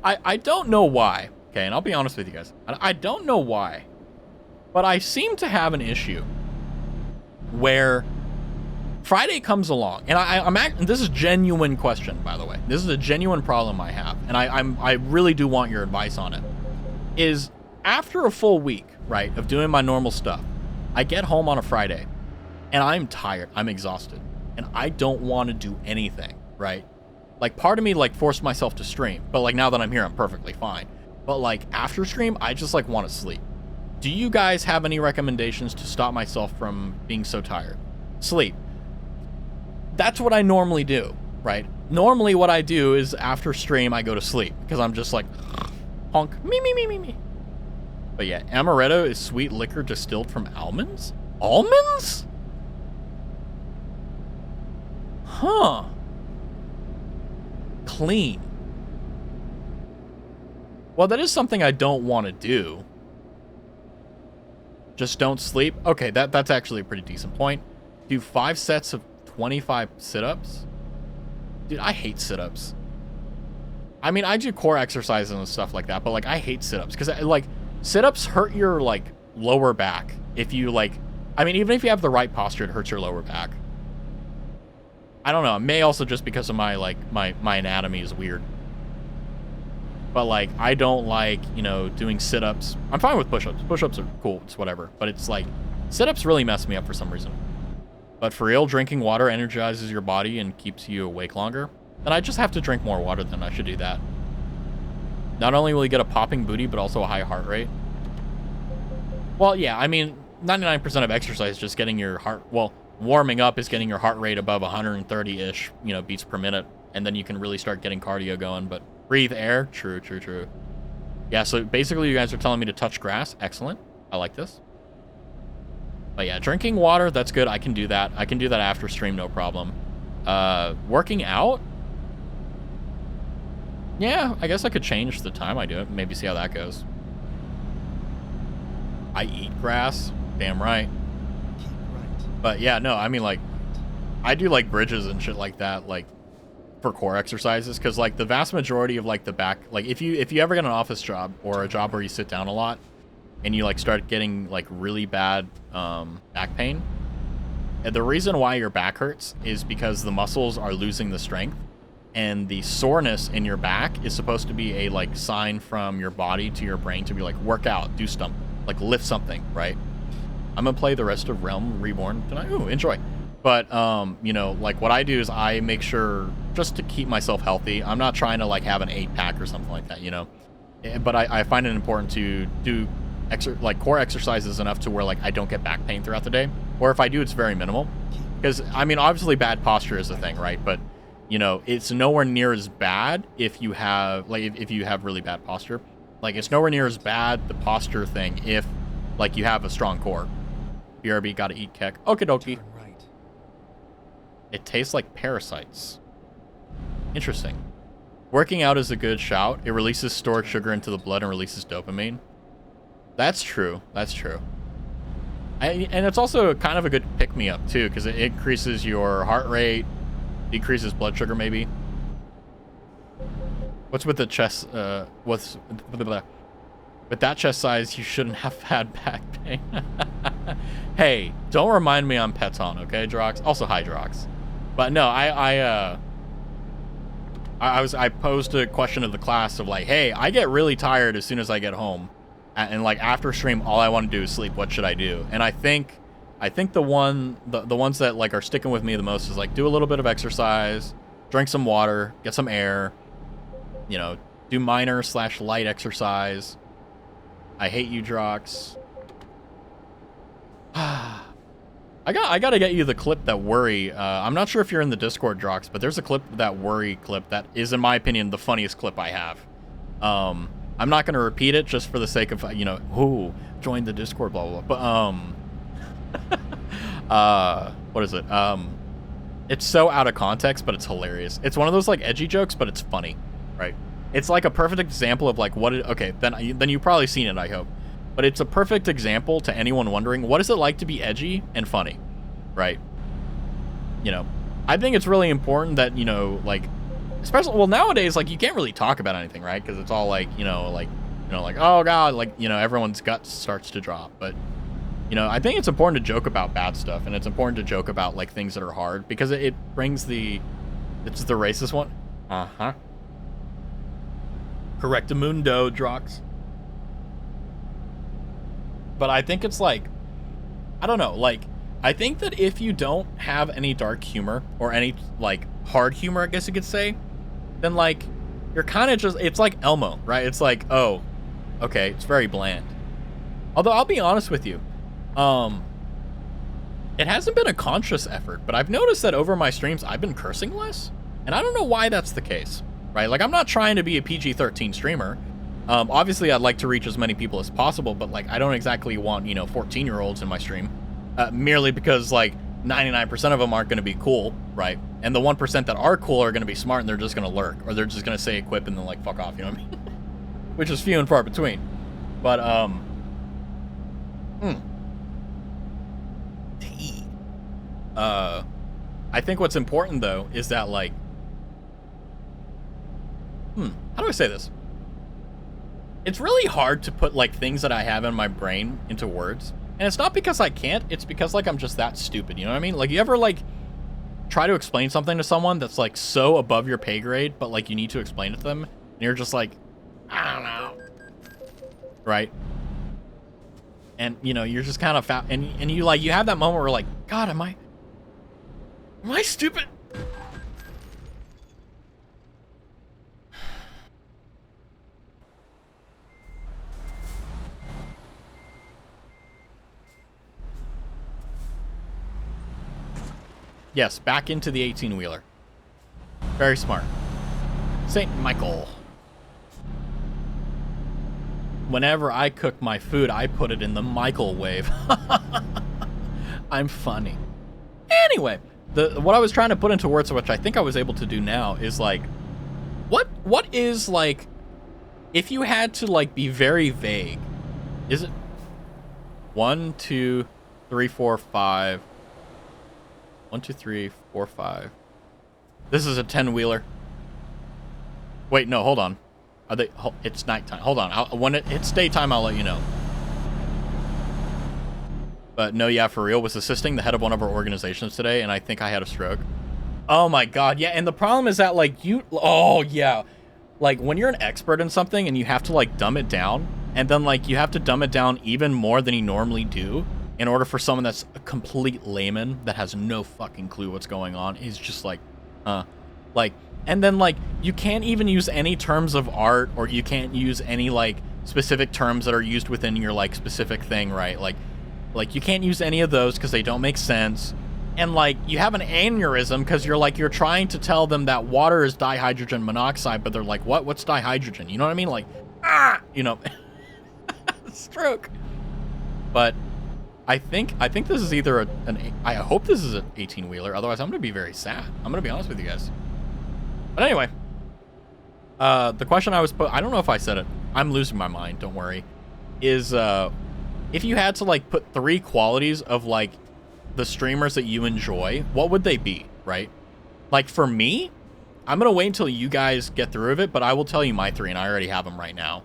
I don't know why. Okay, and I'll be honest with you guys. I don't know why. But I seem to have an issue where Friday comes along, and this is a genuine question, by the way. This is a genuine problem I have, and I really do want your advice on it. Is after a full week, right, of doing my normal stuff, I get home on a Friday, and I'm tired, I'm exhausted, and I don't want to do anything, right? Like, part of me, like, forced myself to stream, but, like, now that I'm here, I'm perfectly fine. But, like, after stream, I just, like, want to sleep. Do you guys have any recommendations to stop myself from being so tired? Sleep. That's what I normally do, right? Normally what I do is after stream, I go to sleep because I'm just like, honk, me. But yeah, amaretto is sweet liquor distilled from almonds? Almonds? Huh. Clean. Well, that is something I don't want to do. Just don't sleep? Okay, that's actually a pretty decent point. Do 5 sets of 25 sit-ups? Dude, I hate sit-ups. I mean, I do core exercises and stuff like that, but, like, I hate sit-ups because, like, sit-ups hurt your, like, lower back. If you, like, I mean, even if you have the right posture, it hurts your lower back. I don't know. It may also just because of my, like, my anatomy is weird. But, like, I don't like, you know, doing sit-ups. I'm fine with push-ups. Push-ups are cool. It's whatever. But it's, like, sit-ups really mess me up for some reason. But for real, drinking water energizes your body and keeps you awake longer. Then I just have to drink more water, then I should do that. Not only will you get a popping booty, but also a high heart rate. Well, yeah, I mean, 99% of exercise is just getting your heart... Well, warming up is getting your heart rate above 130-ish, you know, beats per minute. And then you can really start getting cardio going. But breathe air. True. Yeah, so basically you guys are telling me to touch grass. Excellent. I like this. But yeah, drinking water, that's good. I can do that. I can do that after stream, no problem. Working out? Yeah, I guess I could change the time I do it. Maybe see how that goes. I eat grass. Damn right. But yeah, no, I mean, like, I do, like, bridges and shit like that, like, for core exercises. Because, like, the vast majority of, like, the back... Like, if you ever get an office job or a job where you sit down a lot, and you, like, start getting, like, really bad back pain, and the reason why your back hurts is because the muscles are losing the strength, and the soreness in your back is supposed to be a, like, sign from your body to your brain to be like, work out, do stuff, like, lift something, right? I'm gonna play the rest of Realm Reborn tonight. Ooh, enjoy. But, you know, like, what I do is I make sure, just to keep myself healthy, I'm not trying to, like, have an 8-pack or something like that, you know? But I find it important to do like core exercises enough to where, like, I don't get back pain throughout the day, or if I do, it's very minimal. Because I mean, obviously bad posture is a thing, right? But, you know, it's nowhere near as bad if you have, like, if you have really bad posture. Like, it's nowhere near as bad, the posture thing, if, like, you have a strong core. BRB, gotta eat kek. Okie dokie. Right. It tastes like parasites. Interesting. Working out is a good shout. It releases stored sugar into the blood and releases dopamine. That's true. That's true. And it's also kind of a good pick-me-up, too, because it increases your heart rate, decreases blood sugar, maybe. What's with the chest, with that chest size, you shouldn't have had back pain. Hey, don't remind me I'm Peton, okay, Drox? Also, hi, Drox. But no, I posed a question to the class of, like, hey, I get really tired as soon as I get home. And, like, after stream, all I want to do is sleep. What should I do? And I think the ones that, like, are sticking with me the most is, like, do a little bit of exercise, drink some water, get some air, you know, do minor/light exercise. I hate you, Drox. I gotta get you the clip that worry. I'm not sure if you're in the Discord, Drox, but there's a clip, that worry clip, that is, in my opinion, the funniest clip I have. I'm not gonna repeat it just for the sake of, you know, ooh, join the Discord, blah, blah, blah. But, what is it? It's so out of context, but it's hilarious. It's one of those, like, edgy jokes, but it's funny, right? It's like a perfect example of, like, okay, then you've probably seen it, I hope. But it's a perfect example to anyone wondering, what is it like to be edgy and funny, right? You know, I think it's really important that, you know, like, especially, well, nowadays, like, you can't really talk about anything, right? Because it's all, like, like, oh, God, like, you know, everyone's gut starts to drop. But You know, I think it's important to joke about bad stuff, and it's important to joke about like things that are hard because it brings the. It's the racist one. Correctamundo, Drox. But I think it's like, I don't know, like, I think that if you don't have any dark humor or any like hard humor, I guess you could say, then like you're kind of just, it's like Elmo, right? It's like, oh, okay, it's very bland. Although I'll be honest with you, it hasn't been a conscious effort, but I've noticed that over my streams I've been cursing less, and I don't know why that's the case, right? Like, I'm not trying to be a PG-13 streamer. Obviously I'd like to reach as many people as possible, but like I don't exactly want, you know, 14-year-olds in my stream, merely because like 99% of them aren't going to be cool, right? And the 1% that are cool are going to be smart, and they're just going to lurk, or they're just going to say equip and then like fuck off, you know what I mean? Which is few and far between. But I think what's important though is that like, how do I say this? It's really hard to put like things that I have in my brain into words. And it's not because I can't, it's because like I'm just that stupid, you know what I mean? Like, you ever like try to explain something to someone that's like so above your pay grade, but like you need to explain it to them, and you're just like, I don't know. Right? And you know, you're just kind of and you like, you have that moment where like, God, am I stupid? Yes, back into the 18-wheeler. Very smart. St. Michael. Whenever I cook my food, I put it in the microwave. I'm funny. Anyway, what I was trying to put into words, which I think I was able to do now, is like, what is like, if you had to like be very vague, is it 1, 2, 3, 4, 5? 1, 2, 3, 4, 5. This is a 10-wheeler. Wait, no, hold on. Are they? It's nighttime. Hold on. When it's daytime, I'll let you know. But no, yeah, for real, was assisting the head of one of our organizations today, and I think I had a stroke. Oh my God, yeah. And the problem is that like oh yeah, like when you're an expert in something and you have to like dumb it down, and then like you have to dumb it down even more than you normally do, in order for someone that's a complete layman that has no fucking clue what's going on, is just like, like, and then like, you can't even use any terms of art, or you can't use any like specific terms that are used within your like specific thing, right? Like you can't use any of those because they don't make sense. And like, you have an aneurysm because you're trying to tell them that water is dihydrogen monoxide, but they're like, what's dihydrogen? You know what I mean? Like, you know, stroke. But I think this is either I hope this is an 18-wheeler. Otherwise, I'm going to be very sad. I'm going to be honest with you guys. But anyway, the question I don't know if I said it. I'm losing my mind. Don't worry. Is if you had to like put 3 qualities of like the streamers that you enjoy, what would they be, right? Like for me, I'm going to wait until you guys get through of it, but I will tell you my 3, and I already have them right now.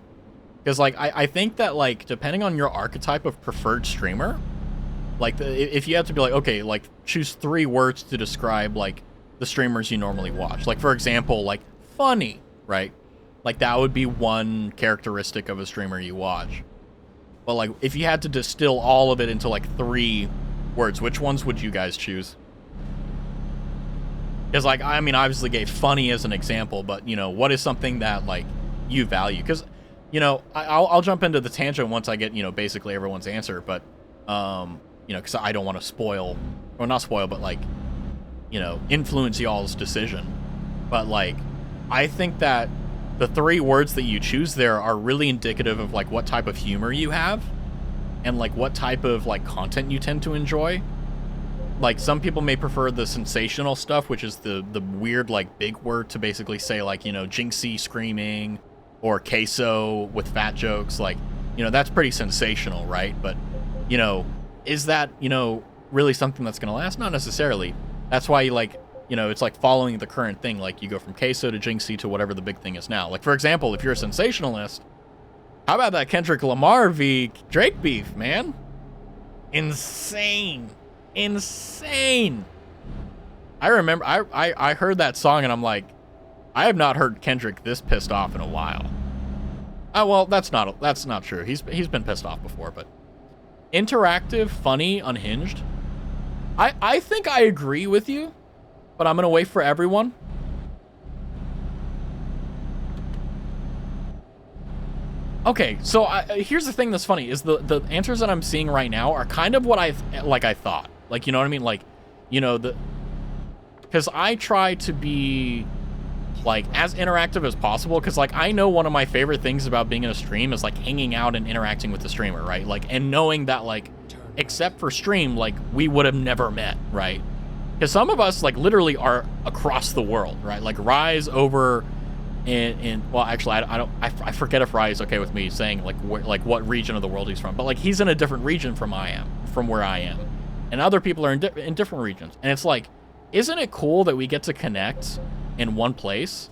Because like I think that like depending on your archetype of preferred streamer, like if you have to be like, okay, like choose 3 words to describe like the streamers you normally watch. Like for example, like funny, right? Like that would be one characteristic of a streamer you watch. But like if you had to distill all of it into like 3 words, which ones would you guys choose? Because like, I mean, I obviously gave funny as an example, but you know, what is something that like you value? Because you know, I'll jump into the tangent once I get, you know, basically everyone's answer, but you know, because I don't want to spoil, or not spoil, but like, you know, influence y'all's decision. But like, I think that the 3 words that you choose there are really indicative of like what type of humor you have, and like what type of like content you tend to enjoy. Like some people may prefer the sensational stuff, which is the weird like big word to basically say like, you know, Jinxie screaming or queso with fat jokes. Like, you know, that's pretty sensational, right? But you know, is that, you know, really something that's going to last? Not necessarily. That's why, like, you know, it's like following the current thing. Like, you go from queso to Jinxie to whatever the big thing is now. Like, for example, if you're a sensationalist, how about that Kendrick Lamar v. Drake beef, man? Insane. Insane. I remember I heard that song and I'm like, I have not heard Kendrick this pissed off in a while. Oh, well, that's not true. He's been pissed off before, but interactive, funny, unhinged. I think I agree with you, but I'm gonna wait for everyone. Okay, so here's the thing that's funny is the answers that I'm seeing right now are kind of what I thought. Like, you know what I mean? Like, you know, because I try to be like as interactive as possible, because like I know one of my favorite things about being in a stream is like hanging out and interacting with the streamer, right? Like, and knowing that like except for stream, like we would have never met, right? Because some of us like literally are across the world, right? Like Rise over in well, actually I forget if Rise is okay with me saying like what region of the world he's from, but like he's in a different region from where I am, and other people are in different regions, and it's like, isn't it cool that we get to connect in one place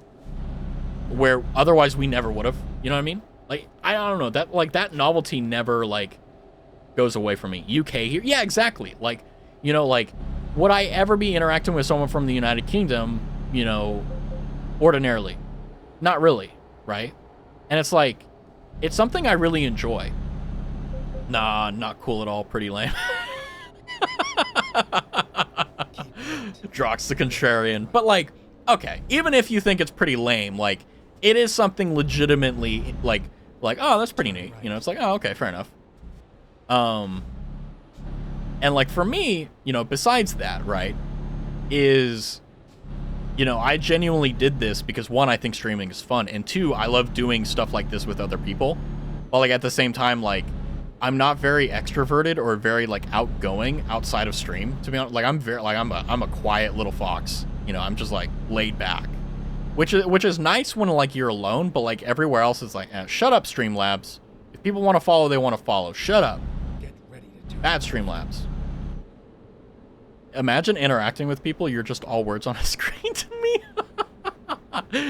where otherwise we never would have, you know what I mean? Like, I don't know, that like that novelty never like goes away from me. UK here, yeah, exactly. Like, you know, like would I ever be interacting with someone from the United Kingdom, you know, ordinarily? Not really, right? And it's like, it's something I really enjoy. Nah, not cool at all, pretty lame. Drox the contrarian. But like, okay, even if you think it's pretty lame, like it is something legitimately like oh, that's pretty neat, you know? It's like, oh, okay, fair enough. And like for me, you know, besides that, right, is, you know, I genuinely did this because one, I think streaming is fun, and two, I love doing stuff like this with other people. But like at the same time, like I'm not very extroverted or very like outgoing outside of stream, to be honest. Like I'm a quiet little fox. You know, I'm just like laid back, which is nice when like you're alone, but like everywhere else is like, shut up, Streamlabs. If people want to follow, they want to follow. Shut up. Get ready to turn Bad Streamlabs. Imagine interacting with people, you're just all words on a screen to me.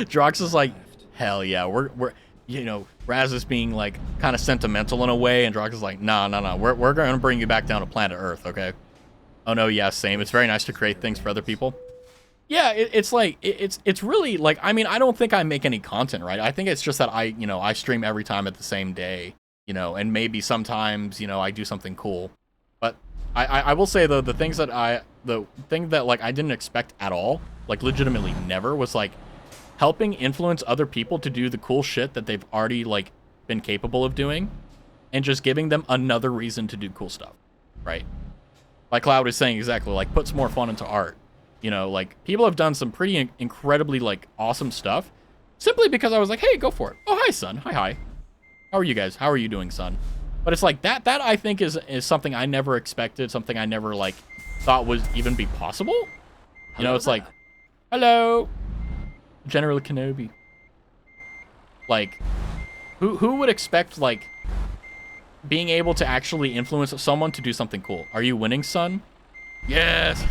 Drox is like, hell yeah, we're you know, Raz is being like kind of sentimental in a way, and Drox is like, no, we're gonna bring you back down to planet Earth, okay? Oh no, yeah, same. It's very nice to create things for other people. Yeah, it's like it's really like, I mean, I don't think I make any content, right? I think it's just that I stream every time at the same day, you know, and maybe sometimes, you know, I do something cool. But I will say though, the thing that like I didn't expect at all, like legitimately never, was like helping influence other people to do the cool shit that they've already like been capable of doing, and just giving them another reason to do cool stuff, right? Like Cloud is saying, exactly, like put some more fun into art. You know, like people have done some pretty incredibly like awesome stuff simply because I was like, hey, go for it. Oh, hi, son. Hi. How are you guys? How are you doing, son? But it's like that I think is something I never expected, something I never like thought would even be possible. You know, it's like, hello, General Kenobi. Like, who would expect like being able to actually influence someone to do something cool? Are you winning, son? Yes.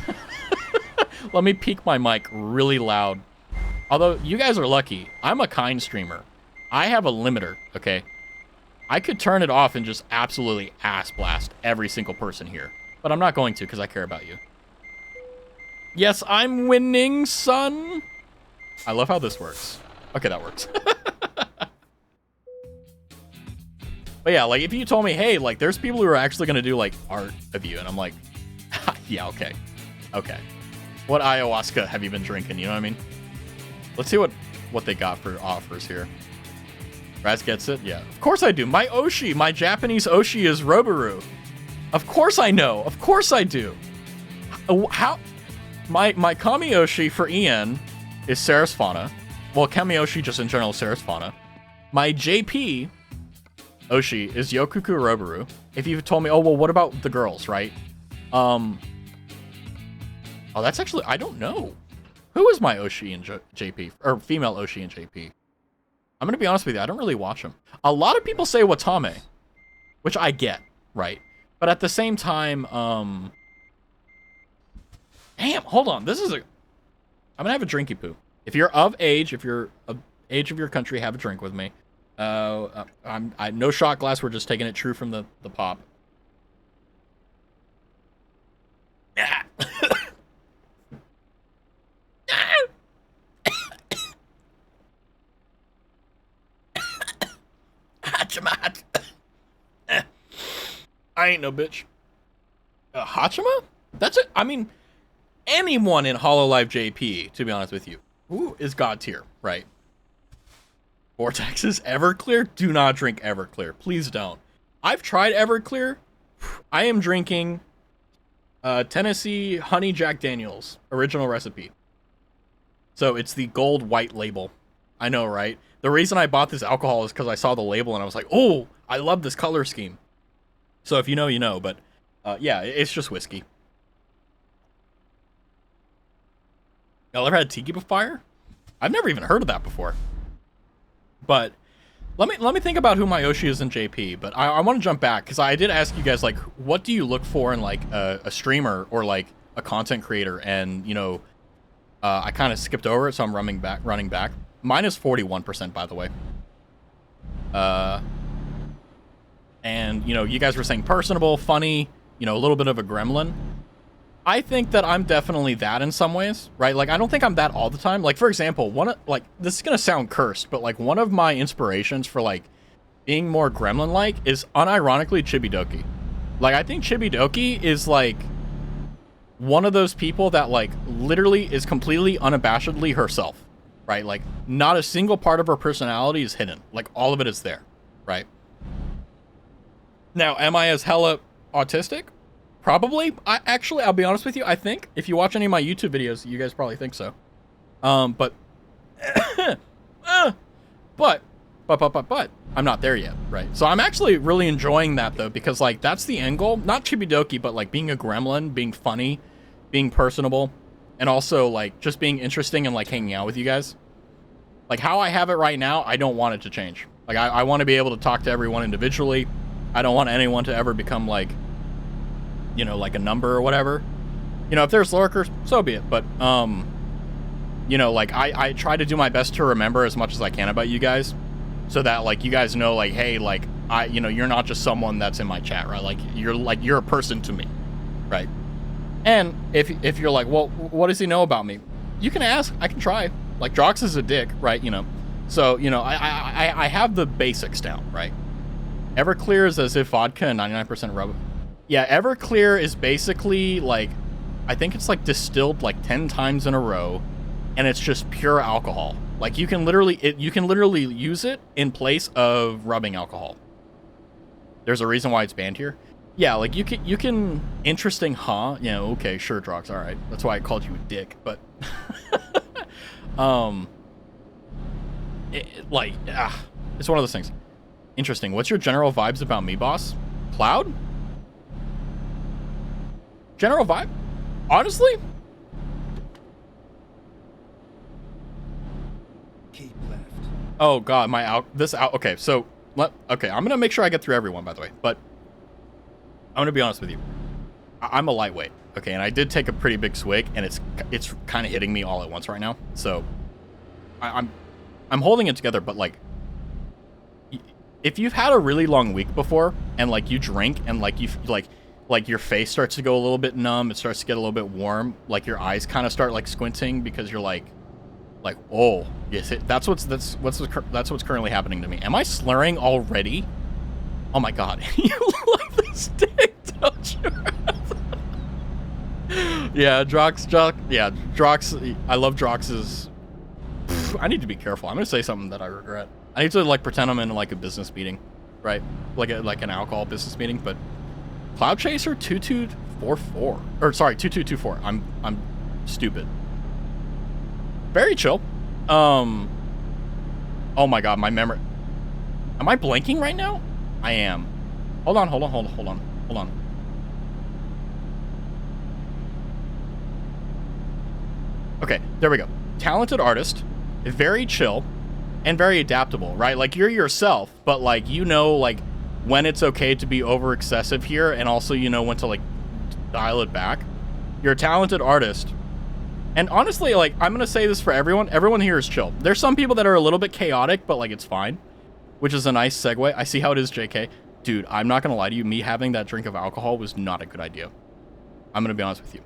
Let me peak my mic really loud. Although you guys are lucky, I'm a kind streamer. I have a limiter, okay? I could turn it off and just absolutely ass blast every single person here. But I'm not going to because I care about you. Yes, I'm winning, son. I love how this works. Okay, that works. But yeah, like if you told me, hey, like there's people who are actually going to do like art of you, and I'm like, yeah, okay. What ayahuasca have you been drinking? You know what I mean? Let's see what they got for offers here. Raz gets it? Yeah. Of course I do. My Oshi, my Japanese Oshi is Roboru. Of course I know. Of course I do. How? My Kami Oshi for Ian is Sarasvana. Well, Kami Oshi just in general is Sarasvana. My JP Oshi is Yokoku Roboru. If you told me, oh, well, what about the girls, right? Oh, that's actually, I don't know. Who is my Oshi and JP? Or female Oshi and JP? I'm going to be honest with you. I don't really watch them. A lot of people say Watame, which I get, right? But at the same time, damn, hold on. I'm going to have a drinky poo. If you're of age, if you're of age of your country, have a drink with me. No shot glass. We're just taking it true from the pop. I ain't no bitch. Hachima? That's it. I mean, anyone in Hololive JP, to be honest with you, who is God tier, right? Vortex's Everclear? Do not drink Everclear. Please don't. I've tried Everclear. I am drinking Tennessee Honey Jack Daniels original recipe. So it's the gold white label. I know, right? The reason I bought this alcohol is because I saw the label and I was like, oh, I love this color scheme. So if you know, you know. But yeah, it's just whiskey. Y'all ever had Tiki Fire? I've never even heard of that before. But let me think about who my Oshi is in JP. But I want to jump back because I did ask you guys, like, what do you look for in like a streamer or like a content creator? And you know, I kind of skipped over it, so I'm running back. Mine is 41%, by the way. And you know, you guys were saying personable, funny, you know, a little bit of a gremlin. I think that I'm definitely that in some ways, right? Like, I don't think I'm that all the time. Like, for example, this is gonna sound cursed, but like one of my inspirations for like being more gremlin-like is unironically Chibidoki. Like, I think Chibidoki is like one of those people that like literally is completely unabashedly herself, right? Like, not a single part of her personality is hidden. Like, all of it is there, right? Now, am I as hella autistic? Probably. I'll be honest with you. I think if you watch any of my YouTube videos, you guys probably think so. But I'm not there yet, right? So I'm actually really enjoying that though, because like that's the end goal. Not Chibidoki, but like being a gremlin, being funny, being personable, and also like just being interesting and like hanging out with you guys. Like how I have it right now, I don't want it to change. Like I want to be able to talk to everyone individually. I don't want anyone to ever become like, you know, like a number or whatever. You know, if there's lurkers, so be it. But, you know, like, I try to do my best to remember as much as I can about you guys. So that, like, you guys know, like, hey, like, you know, you're not just someone that's in my chat, right? Like, you're a person to me, right? And if you're like, well, what does he know about me? You can ask. I can try. Like, Drox is a dick, right? You know. So, you know, I have the basics down, right? Everclear is as if vodka and 99% rub. Yeah, Everclear is basically like, I think it's like distilled like 10 times in a row, and it's just pure alcohol. Like you can literally use it in place of rubbing alcohol. There's a reason why it's banned here. Yeah, like you can interesting, huh? Yeah, okay, sure, Drox, all right. That's why I called you a dick, but it's one of those things. Interesting. What's your general vibes about me, boss? Cloud? General vibe? Honestly? Keep left. Oh god, okay, so okay, I'm gonna make sure I get through everyone, by the way, but I'm gonna be honest with you. I'm a lightweight, okay, and I did take a pretty big swig, and it's kind of hitting me all at once right now. So I'm holding it together, but like, if you've had a really long week before, and like you drink, and like you like your face starts to go a little bit numb, it starts to get a little bit warm, like your eyes kind of start like squinting because you're like, oh, yes, that's what's currently happening to me. Am I slurring already? Oh my god, you love this dick, don't you? Yeah, Drox. I love Drox's. I need to be careful. I'm gonna say something that I regret. I need to like pretend I'm in like a business meeting, right? Like an alcohol business meeting. But Cloud Chaser 2244, or sorry, 2224. I'm stupid. Very chill. Oh my god, my memory. Am I blanking right now? I am. Hold on. Okay, there we go. Talented artist, very chill, and very adaptable, right? Like, you're yourself, but, like, you know, like, when it's okay to be over excessive here, and also you know when to, like, dial it back. You're a talented artist. And honestly, like, I'm gonna say this for everyone. Everyone here is chill. There's some people that are a little bit chaotic, but, like, it's fine. Which is a nice segue. I see how it is, JK. Dude, I'm not gonna lie to you. Me having that drink of alcohol was not a good idea. I'm gonna be honest with you.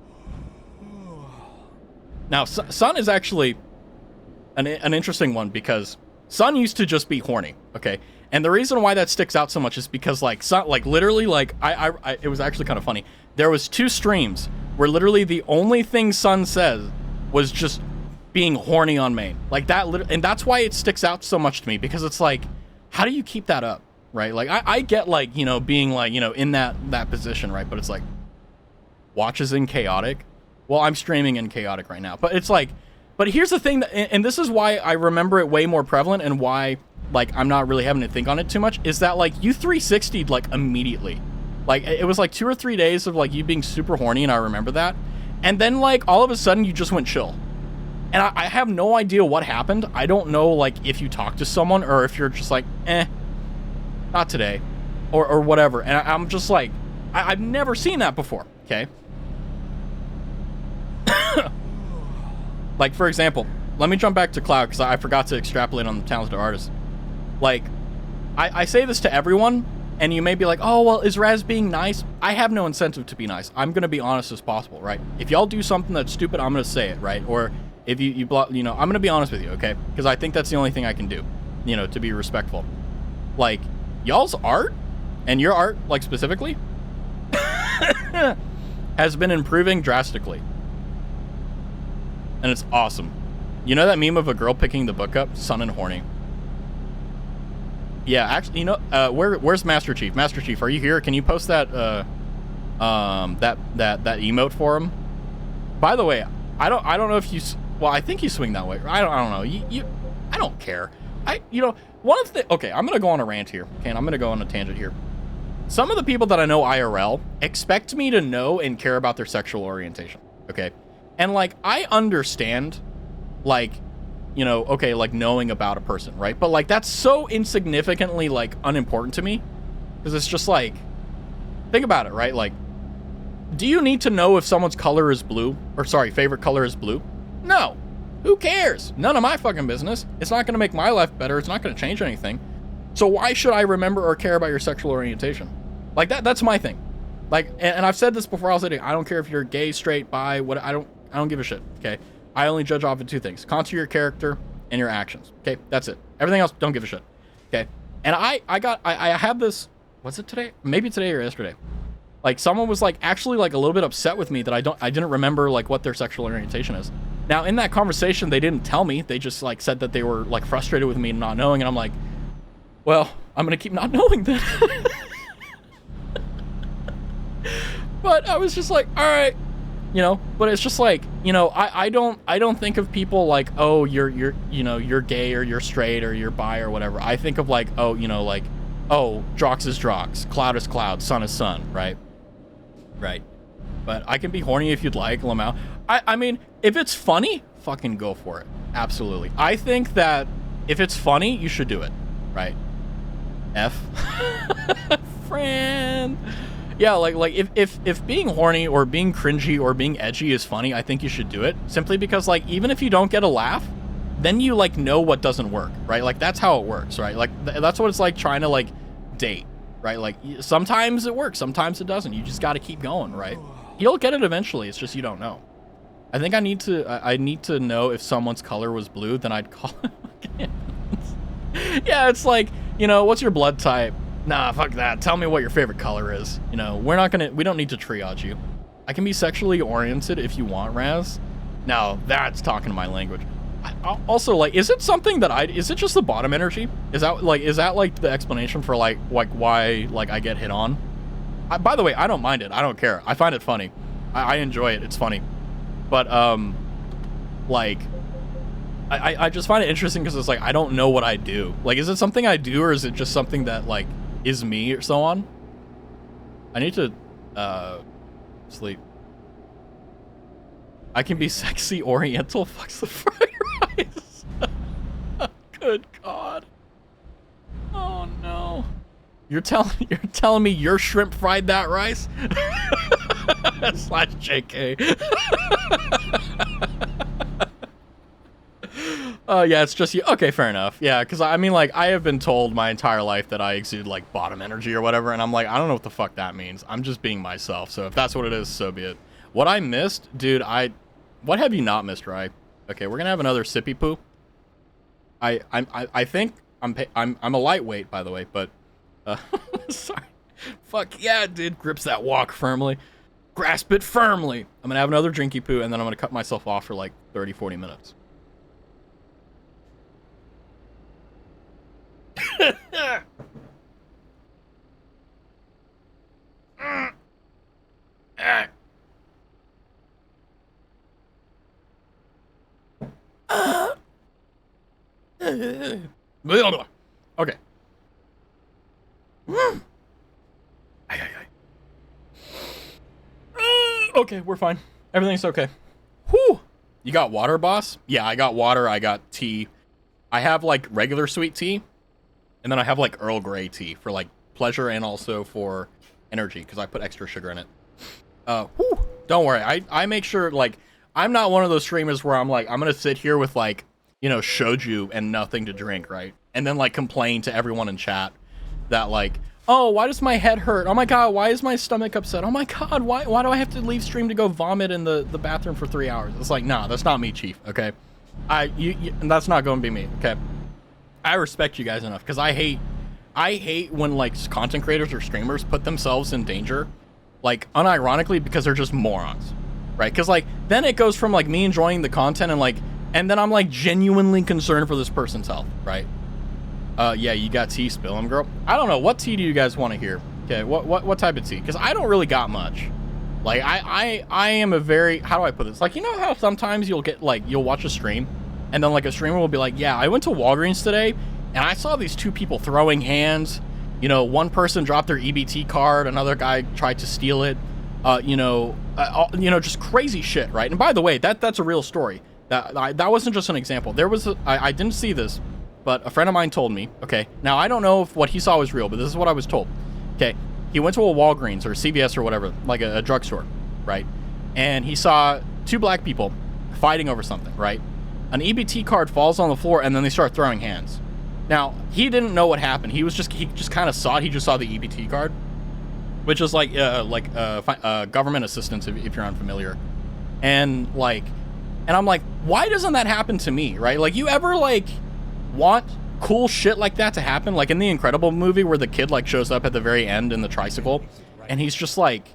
Now, Sun is actually an interesting one because Sun used to just be horny, okay? And the reason why that sticks out so much is because like literally like I it was actually kind of funny. There was 2 streams where literally the only thing Sun says was just being horny on main. Like that, and that's why it sticks out so much to me, because it's like, how do you keep that up, right? Like I get like, you know, being like, you know, in that position, right? But it's like, watches in chaotic. Well, I'm streaming in chaotic right now, but it's like, but here's the thing that, and this is why I remember it way more prevalent, and why like I'm not really having to think on it too much, is that like you 360'd like immediately. Like it was like 2 or 3 days of like you being super horny, and I remember that. And then like all of a sudden you just went chill. And I have no idea what happened. I don't know like if you talk to someone or if you're just like, not today, or whatever. And I'm just like, I've never seen that before, okay? Like, for example, let me jump back to Cloud, because I forgot to extrapolate on the talented artist. Like, I say this to everyone, and you may be like, oh, well, is Raz being nice? I have no incentive to be nice. I'm going to be honest as possible, right? If y'all do something that's stupid, I'm going to say it, right? Or if you know, I'm going to be honest with you, okay? Because I think that's the only thing I can do, you know, to be respectful. Like, y'all's art, and your art, like, specifically, has been improving drastically. And it's awesome. You know that meme of a girl picking the book up? Sun and horny. Yeah, actually, you know, where's Master Chief? Master Chief, are you here? Can you post that, that emote for him? By the way, I don't know if you, well, I think you swing that way. I don't know. I don't care. You know, one of the, okay, I'm gonna go on a rant here. Okay, and I'm gonna go on a tangent here. Some of the people that I know IRL expect me to know and care about their sexual orientation. Okay, and like I understand, like, you know, okay, like knowing about a person, right? But like that's so insignificantly like unimportant to me, because it's just like, think about it, right? Like, do you need to know if someone's color is blue, or sorry, favorite color is blue? No. Who cares? None of my fucking business. It's not going to make my life better. It's not going to change anything. So why should I remember or care about your sexual orientation? Like that's my thing. Like, and I've said this before, I'll say it, I don't care if you're gay, straight, bi, what, I don't give a shit, okay? I only judge off of 2 things: contour your character and your actions. Okay, that's it. Everything else, don't give a shit. Okay, and I have this. Was it today? Maybe today or yesterday. Like someone was like actually like a little bit upset with me that I didn't remember like what their sexual orientation is. Now in that conversation, they didn't tell me. They just like said that they were like frustrated with me not knowing, and I'm like, well, I'm gonna keep not knowing then. But I was just like, all right. You know, but it's just like, you know, I don't think of people like, oh, you're you know, you're gay or you're straight or you're bi or whatever. I think of like, oh, you know, like, oh, Drox is Drox, Cloud is Cloud, Sun is Sun, right? Right. But I can be horny if you'd like, Lamau. I mean, if it's funny, fucking go for it. Absolutely. I think that if it's funny, you should do it, right? F. Friend. Yeah, like if being horny or being cringy or being edgy is funny, I think you should do it. Simply because like even if you don't get a laugh, then you like know what doesn't work, right? Like that's how it works, right? Like that's what it's like trying to like date, right? Like sometimes it works, sometimes it doesn't. You just got to keep going, right? You'll get it eventually. It's just you don't know. I think I need to know if someone's color was blue, then I'd call it. Yeah, it's like, you know, what's your blood type? Nah, fuck that. Tell me what your favorite color is. You know, we don't need to triage you. I can be sexually oriented if you want, Raz. Now, that's talking my language. Also, like, is it something that is it just the bottom energy? Is that like the explanation for like why like I get hit on? By the way, I don't mind it. I don't care. I find it funny. I enjoy it. It's funny. But, like, I just find it interesting because it's like, I don't know what I do. Like, is it something I do, or is it just something that, like, is me or so on? I need to, sleep. I can be sexy oriental. Fucks the fried rice. Good God. Oh, no. You're telling me your shrimp fried that rice? Slash JK. Yeah, it's just you. Okay, fair enough. Yeah, because I mean, like, I have been told my entire life that I exude, like, bottom energy or whatever, and I'm like, I don't know what the fuck that means. I'm just being myself, so if that's what it is, so be it. What I missed, dude, what have you not missed, right? Okay, we're gonna have another sippy poo. I think I'm a lightweight, by the way, but sorry. Fuck yeah, dude. Grips that walk firmly. Grasp it firmly. I'm gonna have another drinky poo, and then I'm gonna cut myself off for like 30, 40 minutes. Okay. Okay, we're fine. Everything's okay. Whew. You got water, boss? Yeah, I got water. I got tea. I have like regular sweet tea, and then I have like Earl Grey tea for like pleasure and also for energy because I put extra sugar in it. Whew. Don't worry. I make sure, like, I'm not one of those streamers where I'm like, I'm gonna sit here with like, you know, shoju and nothing to drink, right? And then like complain to everyone in chat that like, oh, why does my head hurt? Oh my god, why is my stomach upset? Oh my god, why do I have to leave stream to go vomit in the bathroom for 3 hours? It's like, nah, that's not me, Chief, okay? That's not going to be me, okay? I respect you guys enough, because I hate when, like, content creators or streamers put themselves in danger, like, unironically, because they're just morons, right? Because, like, then it goes from, like, me enjoying the content and, like, and then I'm, like, genuinely concerned for this person's health, right? Yeah, you got tea, spill 'em, girl. I don't know. What tea do you guys want to hear? Okay, what type of tea? Because I don't really got much. Like, I am a very, how do I put this? Like, you know how sometimes you'll get, like, you'll watch a stream, and then, like, a streamer will be like, yeah, I went to Walgreens today, and I saw these two people throwing hands. You know, one person dropped their EBT card, another guy tried to steal it. Just crazy shit, right? And by the way, that's a real story. That wasn't just an example. There was, I didn't see this, but a friend of mine told me, okay, now I don't know if what he saw was real, but this is what I was told. Okay, he went to a Walgreens or CVS or whatever, like a drugstore, right? And he saw two black people fighting over something, right? An EBT card falls on the floor, and then they start throwing hands. Now, he didn't know what happened. He just kind of saw it. He just saw the EBT card, which is like government assistance if you're unfamiliar. And I'm like, why doesn't that happen to me, right? Like, you ever, like, want cool shit like that to happen? Like in the Incredible movie where the kid, like, shows up at the very end in the tricycle, and he's just like,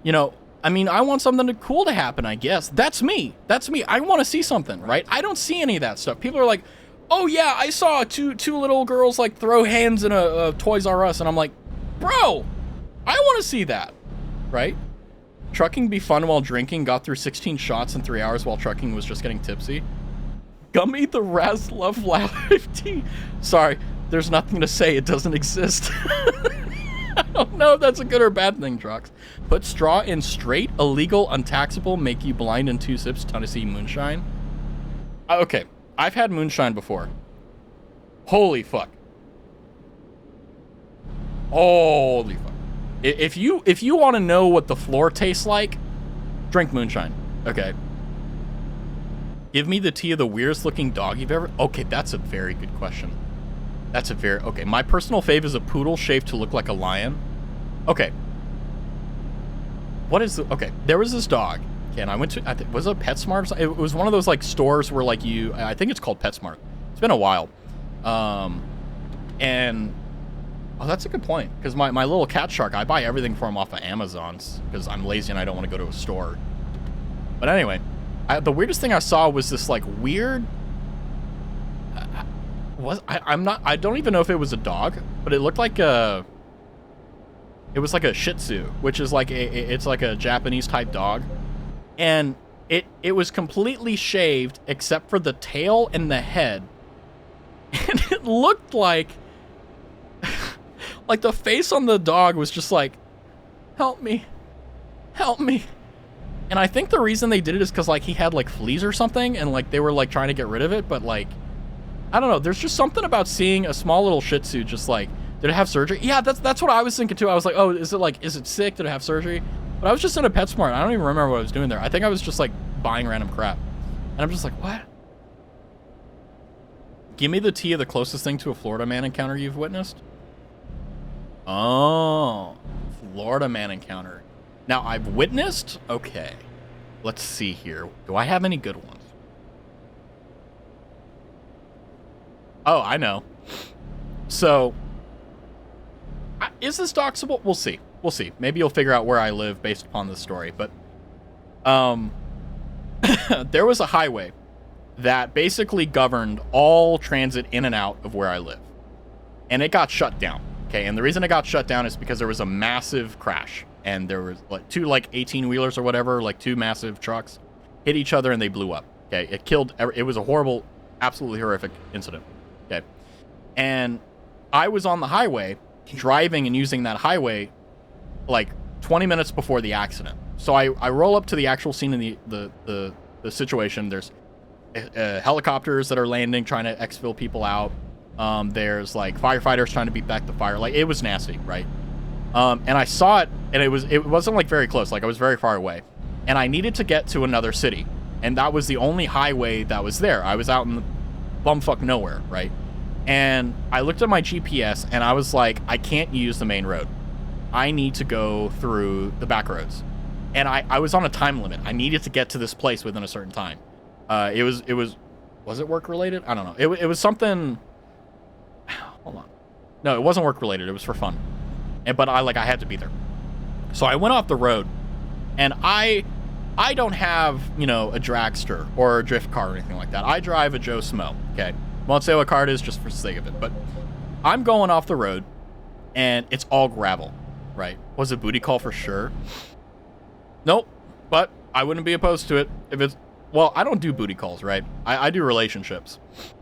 you know, I mean, I want something cool to happen, I guess. That's me. I want to see something, right? I don't see any of that stuff. People are like, oh yeah, I saw two little girls, like, throw hands in a Toys R Us, and I'm like, bro, I want to see that, right? Trucking be fun while drinking. Got through 16 shots in 3 hours while trucking was just getting tipsy. Gummy the Raz Love Live tea. Sorry, there's nothing to say. It doesn't exist. I don't know if that's a good or bad thing, Drox. Put straw in straight, illegal, untaxable, make you blind in 2 sips, Tennessee moonshine. Okay, I've had moonshine before. Holy fuck. Holy fuck. If you want to know what the floor tastes like, drink moonshine. Okay. Give me the tea of the weirdest looking dog you've ever... Okay, that's a very good question. Okay, my personal fave is a poodle shaved to look like a lion. Okay. What is the... Okay, there was this dog. Okay, and I went to... was it PetSmart or something? It was one of those, like, stores where, like, you... I think it's called PetSmart. It's been a while. And... Oh, that's a good point. Because my little cat shark, I buy everything for him off of Amazon's. Because I'm lazy and I don't want to go to a store. But anyway... the weirdest thing I saw was this, like, weird... I don't even know if it was a dog, but it looked like a... It was like a Shih Tzu, which is like it's like a Japanese type dog. And it was completely shaved except for the tail and the head. And it looked like... like the face on the dog was just like, help me. Help me. And I think the reason they did it is because, like, he had, like, fleas or something, and, like, they were, like, trying to get rid of it, but, like, I don't know. There's just something about seeing a small little Shih Tzu just, like, did it have surgery? Yeah, that's what I was thinking, too. I was like, oh, is it sick? Did it have surgery? But I was just in a PetSmart. I don't even remember what I was doing there. I think I was just, like, buying random crap. And I'm just like, what? Give me the tea of the closest thing to a Florida man encounter you've witnessed. Oh, Florida man encounter. Now, I've witnessed... Okay. Let's see here. Do I have any good ones? Oh, I know. So, is this doxable? We'll see. We'll see. Maybe you'll figure out where I live based upon this story. But there was a highway that basically governed all transit in and out of where I live. And it got shut down. Okay, and the reason it got shut down is because there was a massive crash. And there was like two 18-wheelers or whatever, like two massive trucks, hit each other and they blew up. Okay, it was a horrible, absolutely horrific incident. Okay, and I was on the highway, driving and using that highway like 20 minutes before the accident. So I roll up to the actual scene in the situation. There's helicopters that are landing, trying to exfil people out. There's like firefighters trying to beat back the fire. Like, it was nasty, right? And I saw it, and it wasn't like very close. Like, I was very far away, and I needed to get to another city, and that was the only highway that was there. I was out in the bumfuck nowhere, right? And I looked at my GPS, and I was like, I can't use the main road. I need to go through the back roads. And I was on a time limit. I needed to get to this place within a certain time. Was it work related? I don't know. It was something. Hold on. No, it wasn't work related. It was for fun. But I had to be there. So I went off the road, and I don't have, a dragster or a drift car or anything like that. I drive a Joe Smo. Okay. Won't say what car it is just for the sake of it, but I'm going off the road, and it's all gravel, right? Was it booty call for sure? Nope, but I wouldn't be opposed to it if it's, well, I don't do booty calls, right? I do relationships.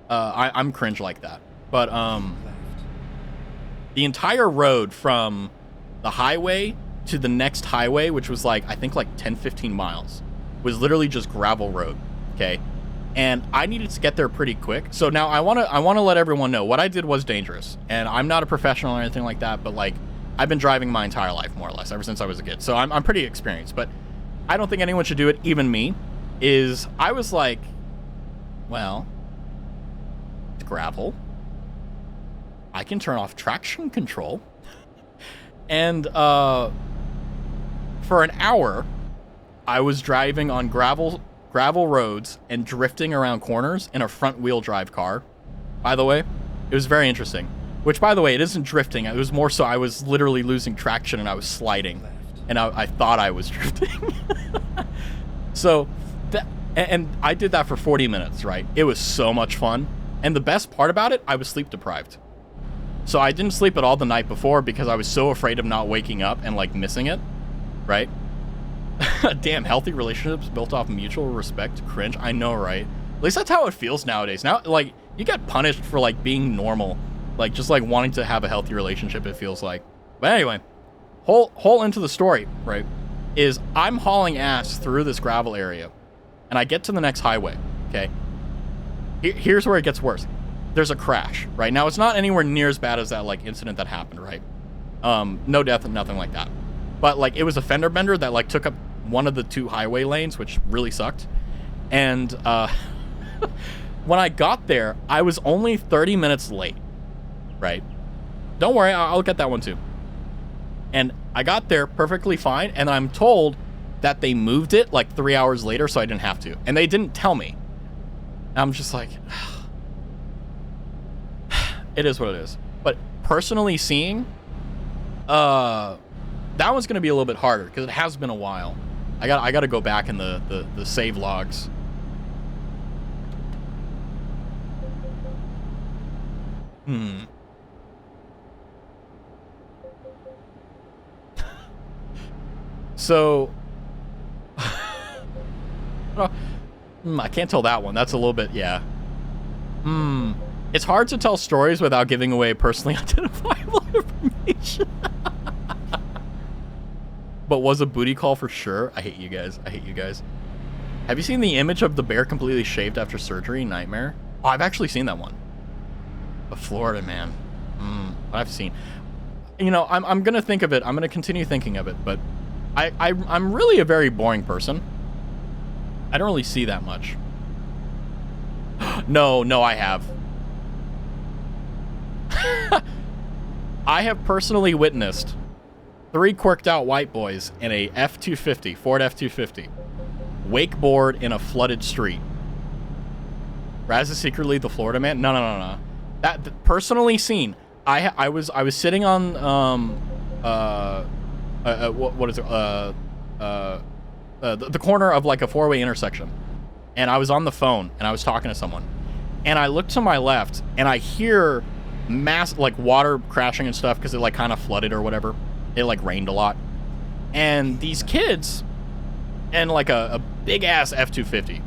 I'm cringe like that. But the entire road from the highway to the next highway, which was I think 10, 15 miles, was literally just gravel road, okay? And I needed to get there pretty quick. So now I want to let everyone know what I did was dangerous. And I'm not a professional or anything like that, but I've been driving my entire life, more or less, ever since I was a kid. So I'm pretty experienced, but I don't think anyone should do it, even me. I was like, well, it's gravel. I can turn off traction control. And for an hour, I was driving on gravel roads and drifting around corners in a front-wheel drive car. By the way, it was very interesting. Which, by the way, it isn't drifting. It was more so I was literally losing traction and I was sliding. And I thought I was drifting. So, and I did that for 40 minutes, right? It was so much fun. And the best part about it, I was sleep deprived. So I didn't sleep at all the night before because I was so afraid of not waking up and missing it, right? Damn, healthy relationships built off mutual respect, cringe. I know, right? At least that's how it feels nowadays. Now, you get punished for being normal, just wanting to have a healthy relationship. It feels like. But anyway, whole into the story, right? Is I'm hauling ass through this gravel area, and I get to the next highway. Okay. Here's where it gets worse. There's a crash, right? Now, it's not anywhere near as bad as that, incident that happened, right? No death and nothing like that. But, it was a fender bender that, took up one of the two highway lanes, which really sucked. And, when I got there, I was only 30 minutes late, right? Don't worry, I'll get that one too. And I got there perfectly fine, and I'm told that they moved it, 3 hours later, so I didn't have to. And they didn't tell me. I'm just like... It is what it is. But personally seeing, that one's going to be a little bit harder because it has been a while. I got to go back in the save logs. So, I can't tell that one. That's a little bit, yeah. It's hard to tell stories without giving away personally identifiable information. But was a booty call for sure? I hate you guys. I hate you guys. Have you seen the image of the bear completely shaved after surgery? Nightmare? Oh, I've actually seen that one. But Florida, man. I've seen. I'm going to think of it. I'm going to continue thinking of it. But I'm really a very boring person. I don't really see that much. No, I have. I have personally witnessed 3 quirked out white boys in a F-250, Ford F-250, wakeboard in a flooded street. Raz is secretly the Florida man? No. That personally seen. I was sitting on what is it the corner of like a four-way intersection, and I was on the phone and I was talking to someone, and I looked to my left and I hear like water crashing and stuff because it like kind of flooded or whatever. It like rained a lot, and these kids and like a big ass F-250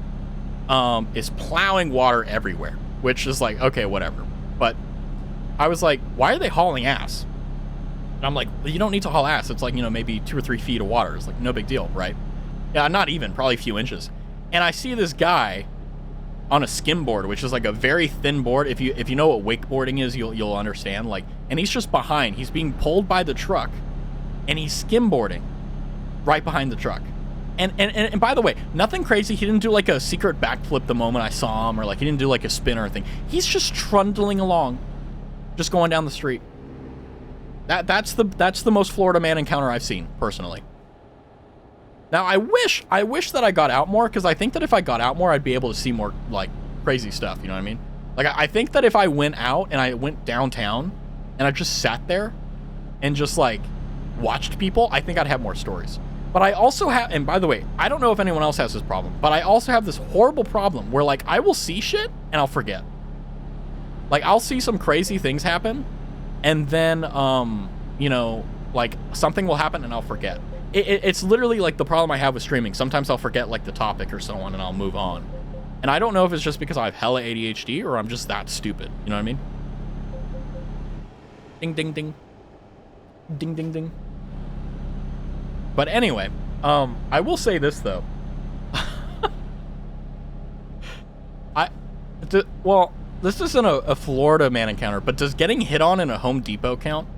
is plowing water everywhere, which is like, okay, whatever. But I was like, why are they hauling ass? And I'm like, well, you don't need to haul ass. It's like, you know, maybe 2 or 3 feet of water. It's like no big deal, right? Yeah, not even, probably a few inches. And I see this guy on a skimboard, which is like a very thin board. If you know what wakeboarding is, you'll understand. Like, and he's just behind. He's being pulled by the truck, and he's skimboarding right behind the truck. And by the way, nothing crazy. He didn't do like a secret backflip the moment I saw him, or like he didn't do like a spin or anything. He's just trundling along, just going down the street. That's the most Florida man encounter I've seen personally. Now I wish that I got out more, because I think that if I got out more, I'd be able to see more like crazy stuff. You know what I mean? Like I think that if I went out and I went downtown and I just sat there and just like watched people, I think I'd have more stories. But I also have, and by the way, I don't know if anyone else has this problem, but I also have this horrible problem where like I will see shit and I'll forget. Like I'll see some crazy things happen, and then you know, like something will happen and I'll forget. It's literally like the problem I have with streaming. Sometimes I'll forget like the topic or so on, and I'll move on. And I don't know if it's just because I have hella ADHD or I'm just that stupid. You know what I mean? Ding, ding, ding. Ding, ding, ding. But anyway, I will say this though. Well, this isn't a Florida man encounter, but does getting hit on in a Home Depot count?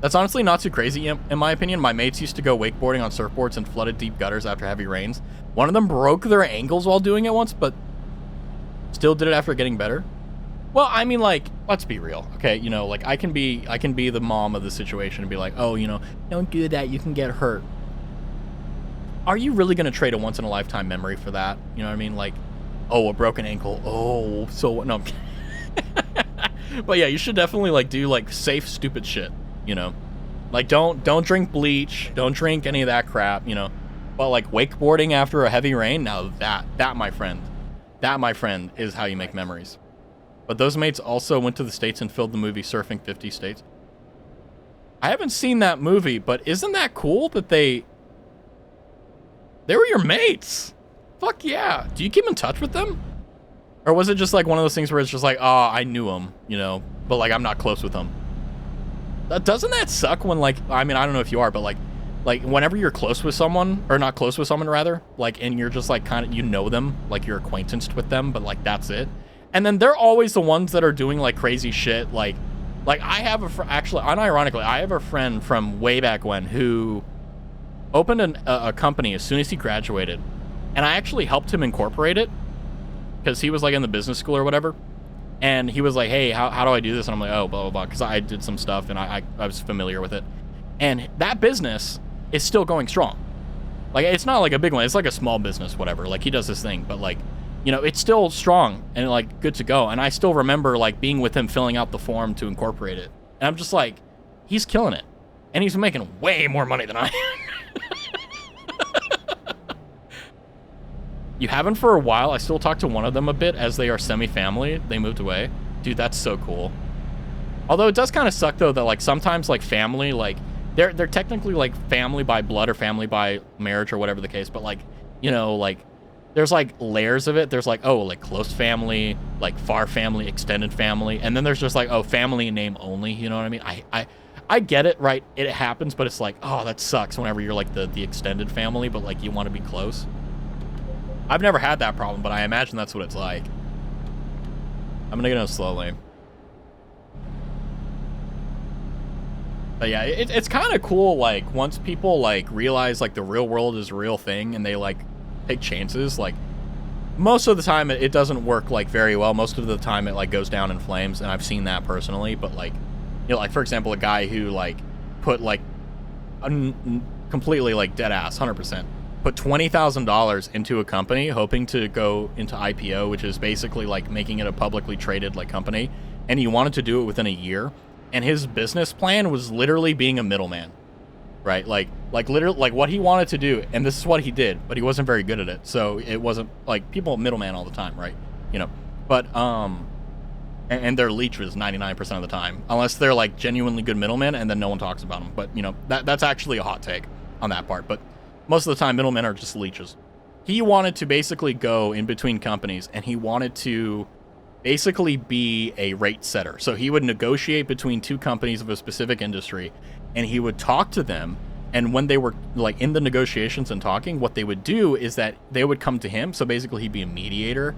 That's honestly not too crazy in my opinion. My mates used to go wakeboarding on surfboards in flooded deep gutters after heavy rains. One of them broke their ankles while doing it once, but still did it after getting better. Well, I mean, like, let's be real, okay? You know, like, I can be the mom of the situation and be like, oh, you know, don't do that, you can get hurt. Are you really gonna trade a once-in-a-lifetime memory for that? You know what I mean? Like, oh, a broken ankle, oh, so what? No, I'm kidding. But yeah, you should definitely, like, do, like, safe, stupid shit, you know? Like, don't drink bleach, don't drink any of that crap, you know? But, like, wakeboarding after a heavy rain, now that, my friend, is how you make memories. But those mates also went to the States and filmed the movie Surfing 50 States. I haven't seen that movie, but isn't that cool that they were your mates? Fuck yeah. Do you keep in touch with them? Or was it just like one of those things where it's just like, oh, I knew him, you know, but like I'm not close with him? Doesn't that suck when like, I mean, I don't know if you are, but like whenever you're close with someone, or not close with someone rather, like, and you're just like kind of, you know them, like you're acquaintanced with them, but like that's it. And then they're always the ones that are doing like crazy shit. Like I have actually, unironically, I have a friend from way back when who opened a company as soon as he graduated, and I actually helped him incorporate it because he was like in the business school or whatever. And he was like, hey, how do I do this? And I'm like, oh, blah, blah, blah, because I did some stuff and I was familiar with it. And that business is still going strong. Like, it's not like a big one. It's like a small business, whatever. Like, he does his thing, but like, you know, it's still strong and like good to go. And I still remember like being with him filling out the form to incorporate it. And I'm just like, he's killing it. And he's making way more money than I am. You haven't for a while. I still talk to one of them a bit as they are semi-family. They moved away. Dude, that's so cool. Although it does kind of suck though that like sometimes like family, like they're technically like family by blood or family by marriage or whatever the case. But like, you know, like there's like layers of it. There's like, oh, like close family, like far family, extended family. And then there's just like, oh, family in name only. You know what I mean? I get it, right? It happens, but it's like, oh, that sucks whenever you're like the extended family, but like you want to be close. I've never had that problem, but I imagine that's what it's like. I'm gonna go slowly. But yeah, it's kind of cool, like, once people, like, realize, like, the real world is a real thing and they, like, take chances, like, most of the time it doesn't work, like, very well. Most of the time it, like, goes down in flames, and I've seen that personally, but, like, you know, like, for example, a guy who, like, put, like, completely, like, dead ass, 100%, put $20,000 into a company hoping to go into IPO, which is basically, like, making it a publicly traded, like, company, and he wanted to do it within a year. And his business plan was literally being a middleman, right? Like literally, like what he wanted to do, and this is what he did, but he wasn't very good at it. So it wasn't like people middleman all the time, right? You know, but and they're leeches 99% of the time, unless they're like genuinely good middlemen, and then no one talks about them. But you know, that's actually a hot take on that part. But most of the time, middlemen are just leeches. He wanted to basically go in between companies, and he wanted to basically be a rate setter. So he would negotiate between two companies of a specific industry, and he would talk to them. And when they were like in the negotiations and talking, what they would do is that they would come to him. So basically he'd be a mediator,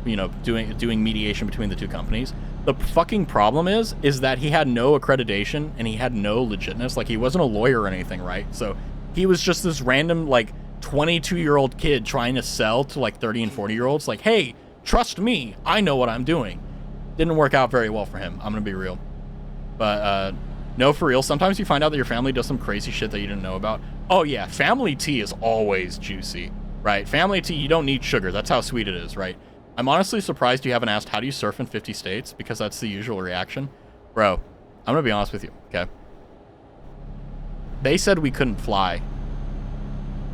you know, doing mediation between the two companies. The fucking problem is that he had no accreditation and he had no legitness. Like, he wasn't a lawyer or anything, right? So he was just this random like 22-year-old kid trying to sell to like 30 and 40-year-olds like, hey, trust me, I know what I'm doing. Didn't work out very well for him, I'm gonna be real. But no, for real, sometimes you find out that your family does some crazy shit that you didn't know about. Oh yeah, family tea is always juicy, right? Family tea, you don't need sugar, that's how sweet it is, right? I'm honestly surprised you haven't asked, how do you surf in 50 states? Because that's the usual reaction. Bro, I'm gonna be honest with you, okay? They said we couldn't fly.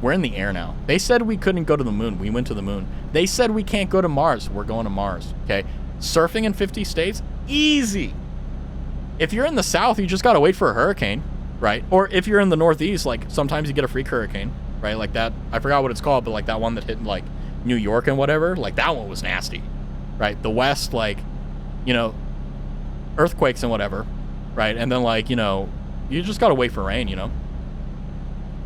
We're in the air now. They said we couldn't go to the moon. We went to the moon. They said we can't go to Mars. We're going to Mars, okay? Surfing in 50 states? Easy. If you're in the South, you just got to wait for a hurricane, right? Or if you're in the Northeast, like, sometimes you get a freak hurricane, right? Like that, I forgot what it's called, but like that one that hit, like, New York and whatever, like, that one was nasty, right? The West, like, you know, earthquakes and whatever, right? And then, like, you know, you just got to wait for rain, you know?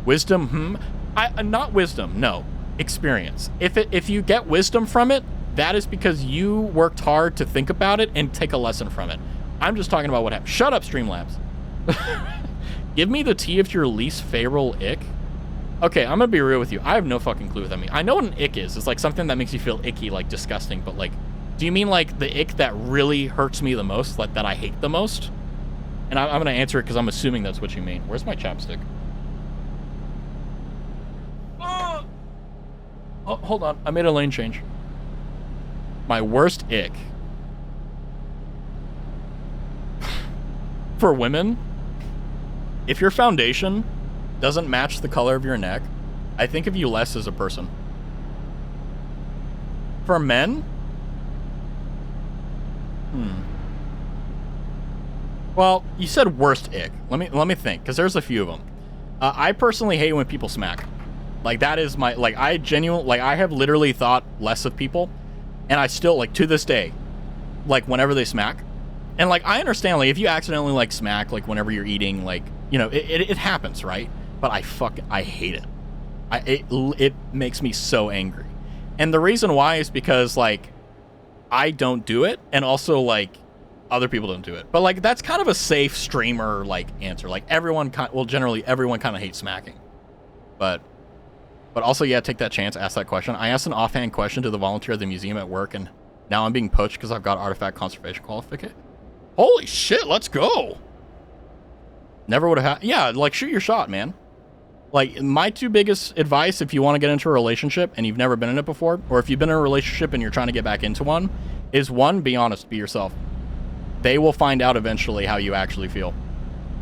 Wisdom, not wisdom, no. Experience. If you get wisdom from it, that is because you worked hard to think about it and take a lesson from it. I'm just talking about what happened. Shut up, Streamlabs. Give me the tea if your least favorable ick. Okay, I'm gonna be real with you. I have no fucking clue what that means. I know what an ick is. It's like something that makes you feel icky, like disgusting, but like, do you mean like the ick that really hurts me the most, like that I hate the most? And I'm gonna answer it because I'm assuming that's what you mean. Where's my chapstick? Oh, hold on. I made a lane change. My worst ick. For women, if your foundation doesn't match the color of your neck, I think of you less as a person. For men, well, you said worst ick. Let me think, because there's a few of them. I personally hate when people smack. Like, that is my, like, I have literally thought less of people, and I still, like, to this day, like, whenever they smack, and, like, I understand, like, if you accidentally, like, smack, like, whenever you're eating, like, you know, it happens, right? But I hate it. It makes me so angry. And the reason why is because, like, I don't do it, and also, like, other people don't do it. But, like, that's kind of a safe streamer, like, answer. Like, generally, everyone kind of hates smacking. But also, yeah, take that chance, ask that question. I asked an offhand question to the volunteer at the museum at work, and now I'm being poached because I've got artifact conservation qualification. Holy shit, let's go. Never would have had, yeah, like, shoot your shot, man. Like, my two biggest advice if you want to get into a relationship and you've never been in it before, or if you've been in a relationship and you're trying to get back into one, is one, be honest, be yourself. They will find out eventually how you actually feel.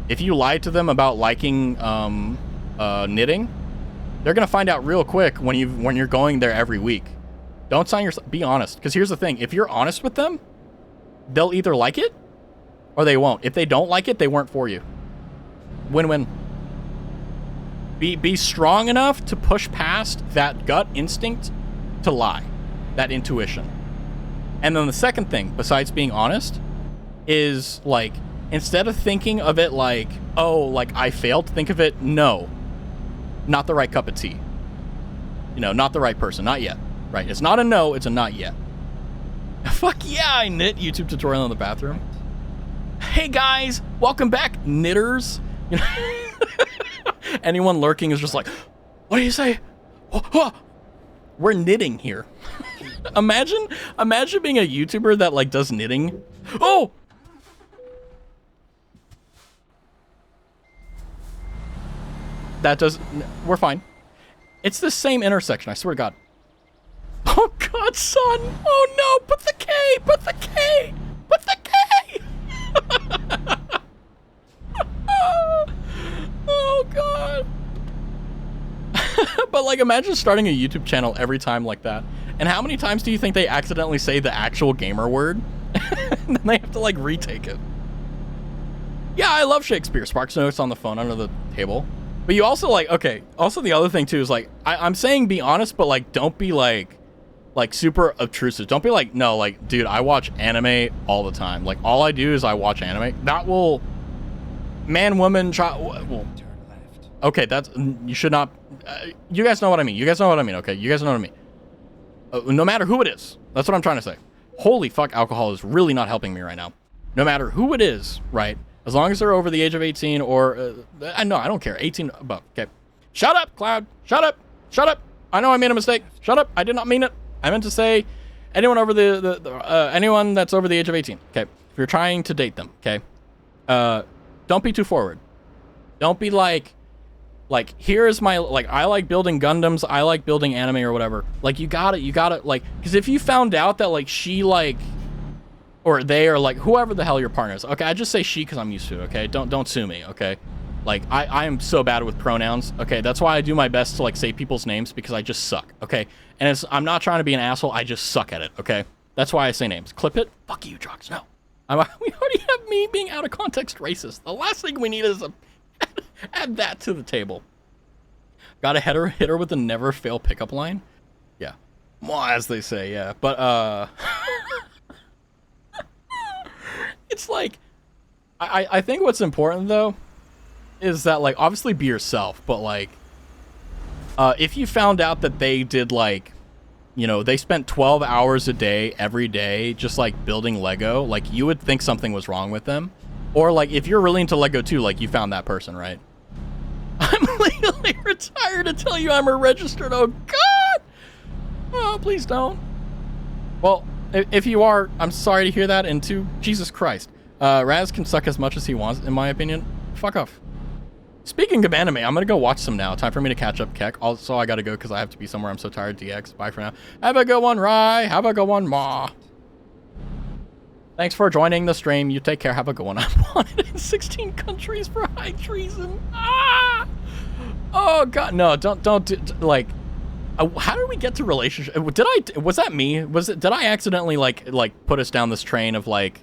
If you lie to them about liking knitting, they're gonna find out real quick when you're going there every week. Don't sign yourself. Be honest, because here's the thing: if you're honest with them, they'll either like it or they won't. If they don't like it, they weren't for you. Win-win. Be strong enough to push past that gut instinct to lie, that intuition. And then the second thing, besides being honest, is like, instead of thinking of it like, oh, like I failed, think of it, no, not the right cup of tea. You know, not the right person, not yet. Right? It's not a no, it's a not yet. Fuck yeah, I knit. YouTube tutorial in the bathroom. Hey guys, welcome back, knitters. You know, anyone lurking is just like, what do you say? We're knitting here. Imagine being a YouTuber that like does knitting. Oh! That does, we're fine. It's the same intersection, I swear to God. Oh God, son! Oh no, put the K! Put the K! Put the K! But like, imagine starting a YouTube channel every time like that. And how many times do you think they accidentally say the actual gamer word? And then they have to like retake it. Yeah, I love Shakespeare. Sparks notes on the phone under the table. But you also like, okay, also the other thing too is like, I'm saying be honest, but like, don't be like super obtrusive. Don't be like, no, like, dude, I watch anime all the time. Like, all I do is I watch anime. That will, man, woman, child, well, okay, that's, you should not, you guys know what I mean. You guys know what I mean, okay? You guys know what I mean. No matter who it is. That's what I'm trying to say. Holy fuck, alcohol is really not helping me right now. No matter who it is, right? As long as they're over the age of 18 or, no, I don't care. 18 above, okay. Shut up, Cloud. Shut up. Shut up. I know I made a mistake. Shut up. I did not mean it. I meant to say anyone over anyone that's over the age of 18, okay? If you're trying to date them, okay? Don't be too forward. Don't be like, here's my, like, I like building Gundams, I like building anime or whatever. Like, you gotta, like, because if you found out that, like, she, like, or they are, like, whoever the hell your partner is, okay, I just say she because I'm used to it, okay? Don't sue me, okay? Like, I am so bad with pronouns, okay? That's why I do my best to, like, say people's names, because I just suck, okay? And I'm not trying to be an asshole, I just suck at it, okay? That's why I say names. Clip it? Fuck you, Drugs, no. We already have me being out of context racist. The last thing we need is add that to the table. Got a hit her with a never fail pickup line? Yeah. Well, as they say, yeah. But, it's like, I think what's important, though, is that, like, obviously be yourself, but, like, if you found out that they did, like, you know, they spent 12 hours a day, every day, just, like, building Lego, like, you would think something was wrong with them. Or, like, if you're really into Lego, too, like, you found that person, right? I'm legally retired to tell you I'm a registered, oh, God! Oh, please don't. Well, if you are, I'm sorry to hear that, and two, Jesus Christ. Raz can suck as much as he wants, in my opinion. Fuck off. Speaking of anime, I'm gonna go watch some now. Time for me to catch up, Keck. Also, I gotta go because I have to be somewhere. I'm so tired, DX. Bye for now. Have a good one, Rye. Have a good one, Ma. Thanks for joining the stream. You take care. Have a good one. I'm wanted in 16 countries for high treason. Ah! Oh, God. No, don't like... how did we get to relationship? Was that me? Did I accidentally, like, put us down this train of, like...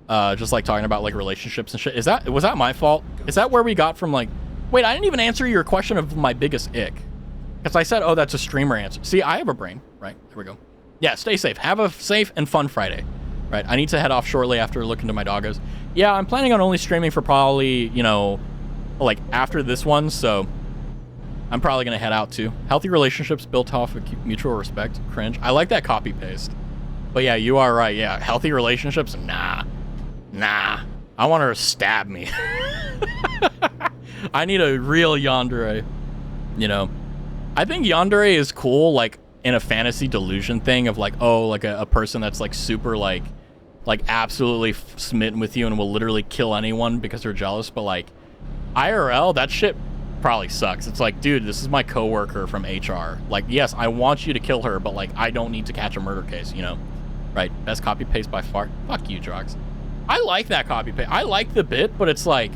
just like talking about like relationships and shit. Was that my fault? Is that where we got from like, wait, I didn't even answer your question of my biggest ick. Because I said, oh, that's a streamer answer. See, I have a brain, right? There we go. Yeah, stay safe. Have a safe and fun Friday, right? I need to head off shortly after looking to my doggos. Yeah, I'm planning on only streaming for probably, you know, like after this one. So I'm probably going to head out too. Healthy relationships built off of mutual respect. Cringe. I like that copy paste. But yeah, you are right. Yeah, healthy relationships. Nah. I want her to stab me. I need a real yandere, you know. I think yandere is cool, like, in a fantasy delusion thing of, like, oh, like, a person that's, like, super, like absolutely smitten with you and will literally kill anyone because they're jealous. But, like, IRL, that shit probably sucks. It's like, dude, this is my coworker from HR. Like, yes, I want you to kill her, but, like, I don't need to catch a murder case, you know. Right? Best copy-paste by far. Fuck you, Drugs. I like that copy paste. I like the bit, but it's like,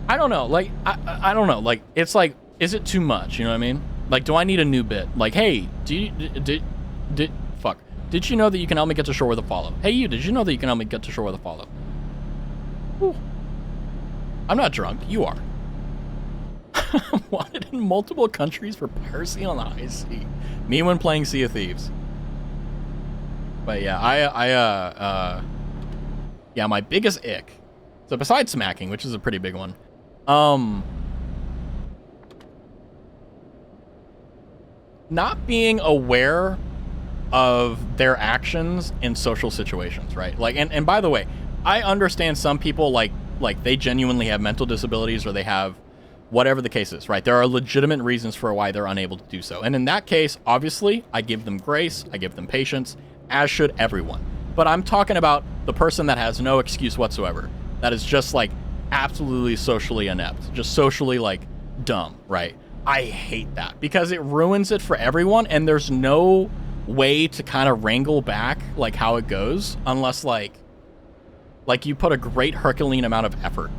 I don't know. Like, I don't know. Like, it's like, is it too much? You know what I mean? Like, do I need a new bit? Like, hey, did you know that you can help me get to shore with a follow? Hey, did you know that you can help me get to shore with a follow? Whew. I'm not drunk. You are. I'm wanted in multiple countries for piracy on the high sea. Me when playing Sea of Thieves. But yeah, yeah, my biggest ick. So besides smacking, which is a pretty big one, not being aware of their actions in social situations, right? Like, and by the way, I understand some people like they genuinely have mental disabilities or they have whatever the case is, right? There are legitimate reasons for why they're unable to do so. And in that case, obviously, I give them grace, I give them patience, as should everyone. But I'm talking about the person that has no excuse whatsoever. That is just, like, absolutely socially inept. Just socially, like, dumb, right? I hate that because it ruins it for everyone, and there's no way to kind of wrangle back, like, how it goes, unless, like you put a great Herculean amount of effort,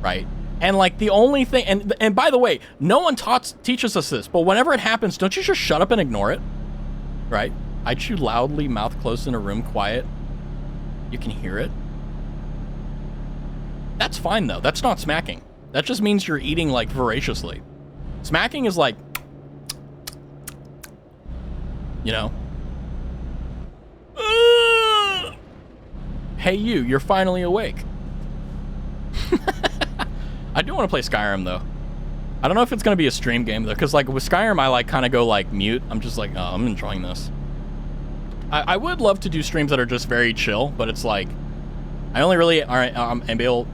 right? And like the only thing, and by the way, no one teaches us this, but whenever it happens, don't you just shut up and ignore it? Right? I chew loudly, mouth closed in a room, quiet. You can hear it. That's fine though. That's not smacking. That just means you're eating like voraciously. Smacking is like, you know. Hey you're finally awake. I do want to play Skyrim though. I don't know if it's going to be a stream game though, because like with Skyrim I like kind of go like mute. I'm just like, oh, I'm enjoying this. I would love to do streams that are just very chill, but it's like I only really am able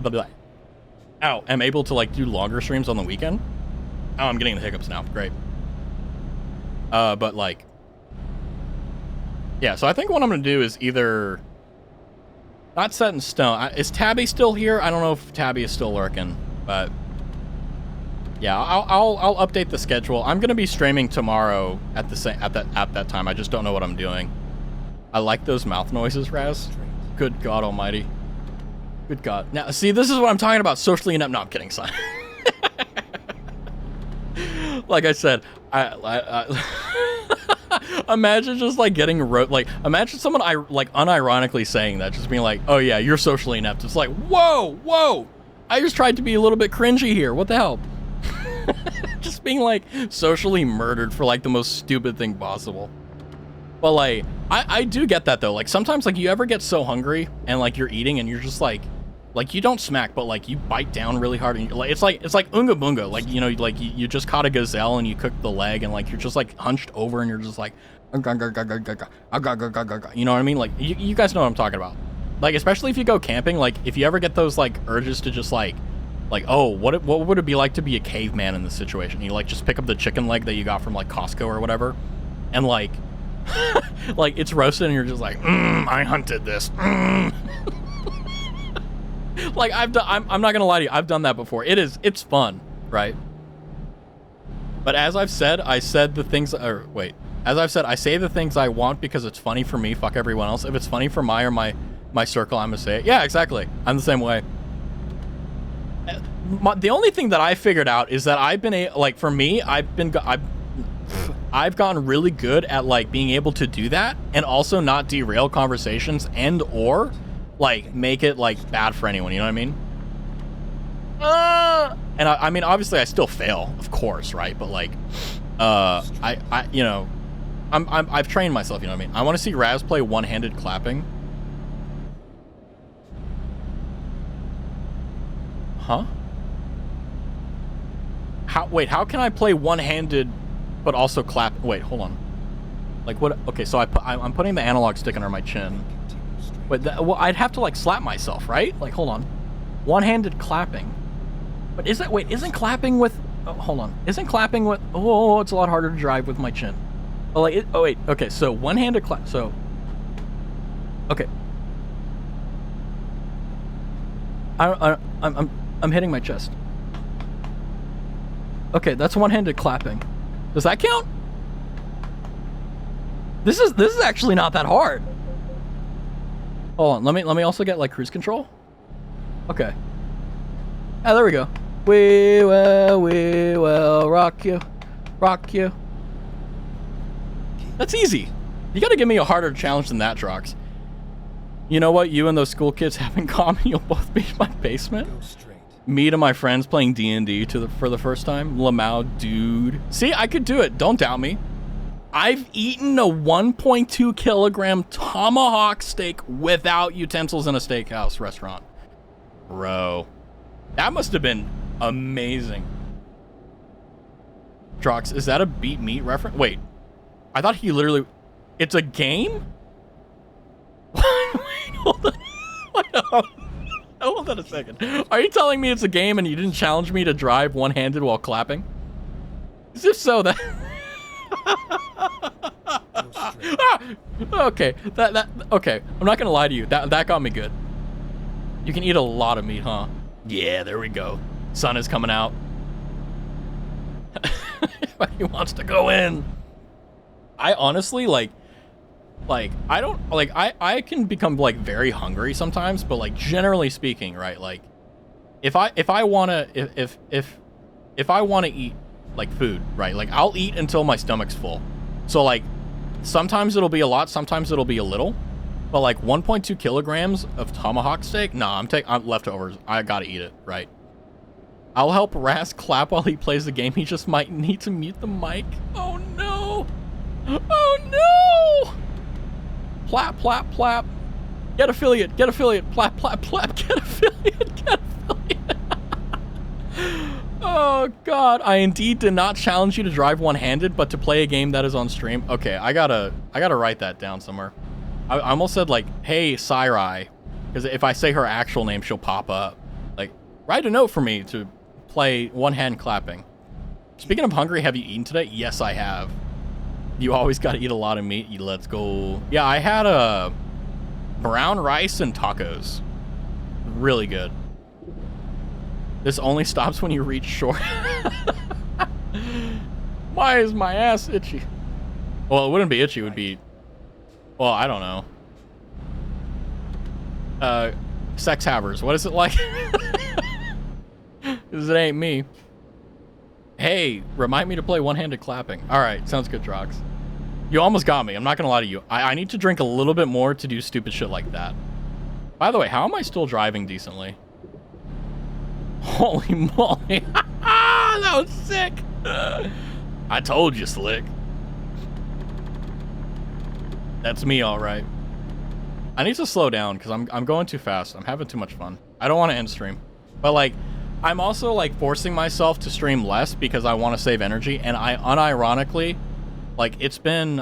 to like do longer streams on the weekend. Oh, I'm getting the hiccups now. Great. But like, yeah. So I think what I'm gonna do is either not set in stone. Is Tabby still here? I don't know if Tabby is still lurking, but yeah, I'll update the schedule. I'm gonna be streaming tomorrow at that time. I just don't know what I'm doing. I like those mouth noises, Raz. Good God Almighty. Good God. Now, see, this is what I'm talking about. Socially inept. No, I'm kidding, son. Like I said, I imagine just like getting imagine someone unironically saying that, just being like, "Oh yeah, you're socially inept." It's like, whoa. I just tried to be a little bit cringy here. What the hell? Just being like socially murdered for like the most stupid thing possible. But like, I do get that though. Like sometimes like you ever get so hungry and like you're eating and you're just like you don't smack, but like you bite down really hard and like it's like Oonga Boonga. Like, you know, like you just caught a gazelle and you cooked the leg and like you're just like hunched over and you're just like, you know what I mean? Like you guys know what I'm talking about. Like especially if you go camping, like if you ever get those like urges to just like oh, what would it be like to be a caveman in this situation? You like just pick up the chicken leg that you got from like Costco or whatever, and like like it's roasted and you're just like, I hunted this. Like I'm not gonna lie to you, I've done that before. It's fun, right? But as I've said, I say the things I want because it's funny for me. Fuck everyone else. If it's funny for my circle, I'm gonna say it. Yeah, exactly. I'm the same way. The only thing that I figured out is that I've gotten really good at like being able to do that and also not derail conversations and or like make it like bad for anyone, you know what I mean? And I mean obviously I still fail, of course, right? But like I you know, I've trained myself, you know what I mean? I want to see Raz play one-handed clapping. Huh? How can I play one-handed but also clap? Wait, hold on. Like what? Okay, so I'm putting the analog stick under my chin. Wait, well, I'd have to like slap myself, right? Like, hold on. One-handed clapping. But isn't clapping with? Oh, hold on. Isn't clapping with? Oh, it's a lot harder to drive with my chin. Oh, like oh wait. Okay, so one-handed clap. So. Okay. I'm hitting my chest. Okay, that's one-handed clapping. Does that count? This is actually not that hard. Hold on, let me also get like cruise control. Okay. Ah, there we go. We will rock you. That's easy. You gotta give me a harder challenge than that, Drox. You know what you and those school kids have in common? You'll both be in my basement. Me to my friends playing D&D for the first time. Lamau, dude. See, I could do it. Don't doubt me. I've eaten a 1.2 kilogram tomahawk steak without utensils in a steakhouse restaurant. Bro. That must have been amazing. Drox, is that a beat meat reference? Wait. I thought he literally... It's a game? Wait, hold on. Hold on a second. Are you telling me it's a game and you didn't challenge me to drive one-handed while clapping? If so, that... Okay, okay. I'm not gonna lie to you. That got me good. You can eat a lot of meat, huh? Yeah, there we go. Sun is coming out. He wants to go in. I honestly like I don't like I can become like very hungry sometimes, but like generally speaking, right? Like if I wanna if I wanna eat like food, right? Like I'll eat until my stomach's full. So like sometimes it'll be a lot, sometimes it'll be a little. But like 1.2 kilograms of tomahawk steak, nah, I'm leftovers. I gotta eat it, right? I'll help Raz clap while he plays the game. He just might need to mute the mic. Oh no! Oh no! Plap, plap, plap. Get affiliate, plap, plap, plap, get affiliate, get affiliate. Oh god, I indeed did not challenge you to drive one-handed, but to play a game that is on stream. Okay, I gotta write that down somewhere. I almost said like, hey, Sarai, because if I say her actual name, she'll pop up. Like, write a note for me to play one-hand clapping. Speaking of hungry, have you eaten today? Yes, I have. You always got to eat a lot of meat. Let's go. Yeah, I had a brown rice and tacos. Really good. This only stops when you reach shore. Why is my ass itchy? Well, it wouldn't be itchy. It would be... Well, I don't know. Sex havers. What is it like? Because it ain't me. Hey, remind me to play one-handed clapping. All right, sounds good, Drox. You almost got me. I'm not going to lie to you. I need to drink a little bit more to do stupid shit like that. By the way, how am I still driving decently? Holy moly. That was sick. I told you, Slick. That's me, all right. I need to slow down because I'm going too fast. I'm having too much fun. I don't want to end stream. But, like, I'm also, like, forcing myself to stream less because I want to save energy. And I, unironically, like, it's been,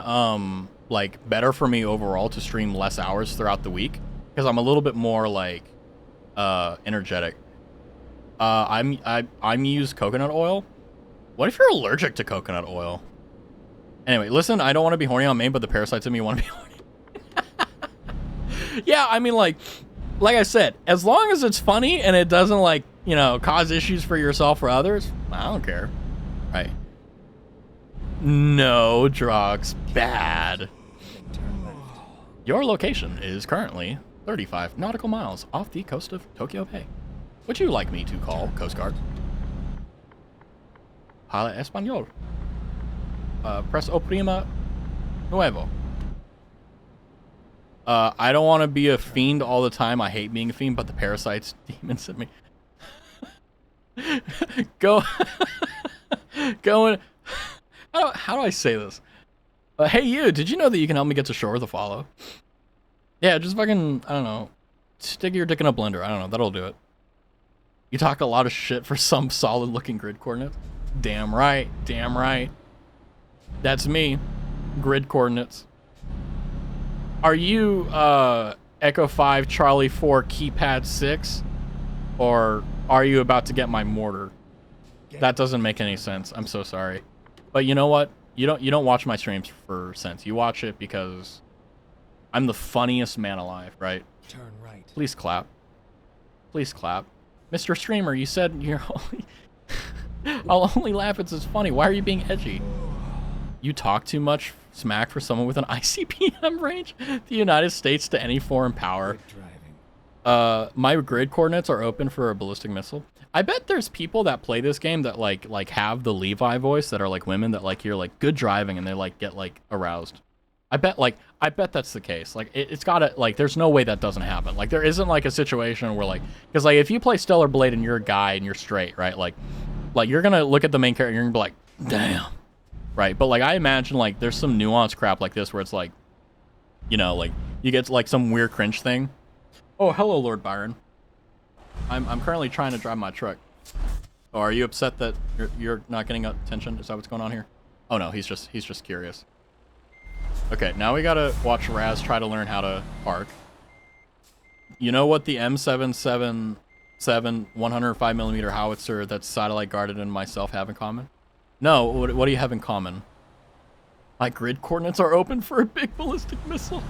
like, better for me overall to stream less hours throughout the week because I'm a little bit more, like, energetic. I'm use coconut oil. What if you're allergic to coconut oil? Anyway, listen, I don't want to be horny on main, but the parasites in me want to be horny. Yeah, I mean, like I said, as long as it's funny and it doesn't, like, you know, cause issues for yourself or others, I don't care. Right. No, drugs. Bad. Your location is currently 35 nautical miles off the coast of Tokyo Bay. Would you like me to call Coast Guard? Habla español. Press oprima nuevo. I don't want to be a fiend all the time. I hate being a fiend, but the parasites, demons at me. Go. Going. How do I say this? Hey, you, did you know that you can help me get to shore with a follow? Yeah, just fucking, I don't know. Stick your dick in a blender. I don't know. That'll do it. You talk a lot of shit for some solid looking grid coordinates. Damn right. Damn right. That's me. Grid coordinates. Are you Echo 5 Charlie 4 keypad 6? Or are you about to get my mortar? That doesn't make any sense. I'm so sorry. But you know what? You don't watch my streams for sense. You watch it because I'm the funniest man alive, right? Turn right. Please clap. Please clap. Mr. Streamer, you said you're only... I'll only laugh if it's funny. Why are you being edgy? You talk too much smack for someone with an ICBM range? The United States to any foreign power. My grid coordinates are open for a ballistic missile. I bet there's people that play this game that like have the Levi voice that are like women that like hear like good driving and they like get like aroused. I bet that's the case. Like it's gotta, like, there's no way that doesn't happen. Like there isn't like a situation where like, because like if you play Stellar Blade and you're a guy and you're straight, right? Like you're gonna look at the main character and you're gonna be like, damn. Right, but like I imagine like there's some nuanced crap like this where it's like, you know, like you get like some weird cringe thing. Oh, hello, Lord Byron. I'm currently trying to drive my truck. Oh, are you upset that you're not getting attention? Is that what's going on here? Oh no, he's just curious. Okay, now we gotta watch Raz try to learn how to park. You know what the M777 105mm howitzer that's satellite guarded and myself have in common? No, what do you have in common? My grid coordinates are open for a big ballistic missile.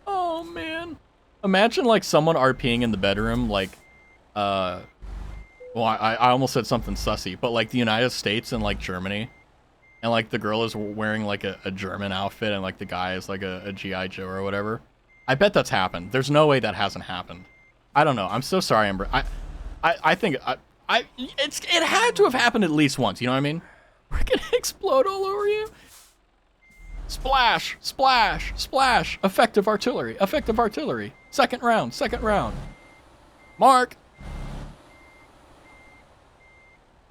Oh, man. Imagine, like, someone RPing in the bedroom, like, well, I almost said something sussy, but, like, the United States and, like, Germany, and, like, the girl is wearing, like, a German outfit, and, like, the guy is, like, a G.I. Joe or whatever. I bet that's happened. There's no way that hasn't happened. I don't know. I'm so sorry, Amber. I think it had to have happened at least once. You know what I mean? We're gonna explode all over you. Splash, splash, splash. Effective artillery, effective artillery. Second round, second round. Mark.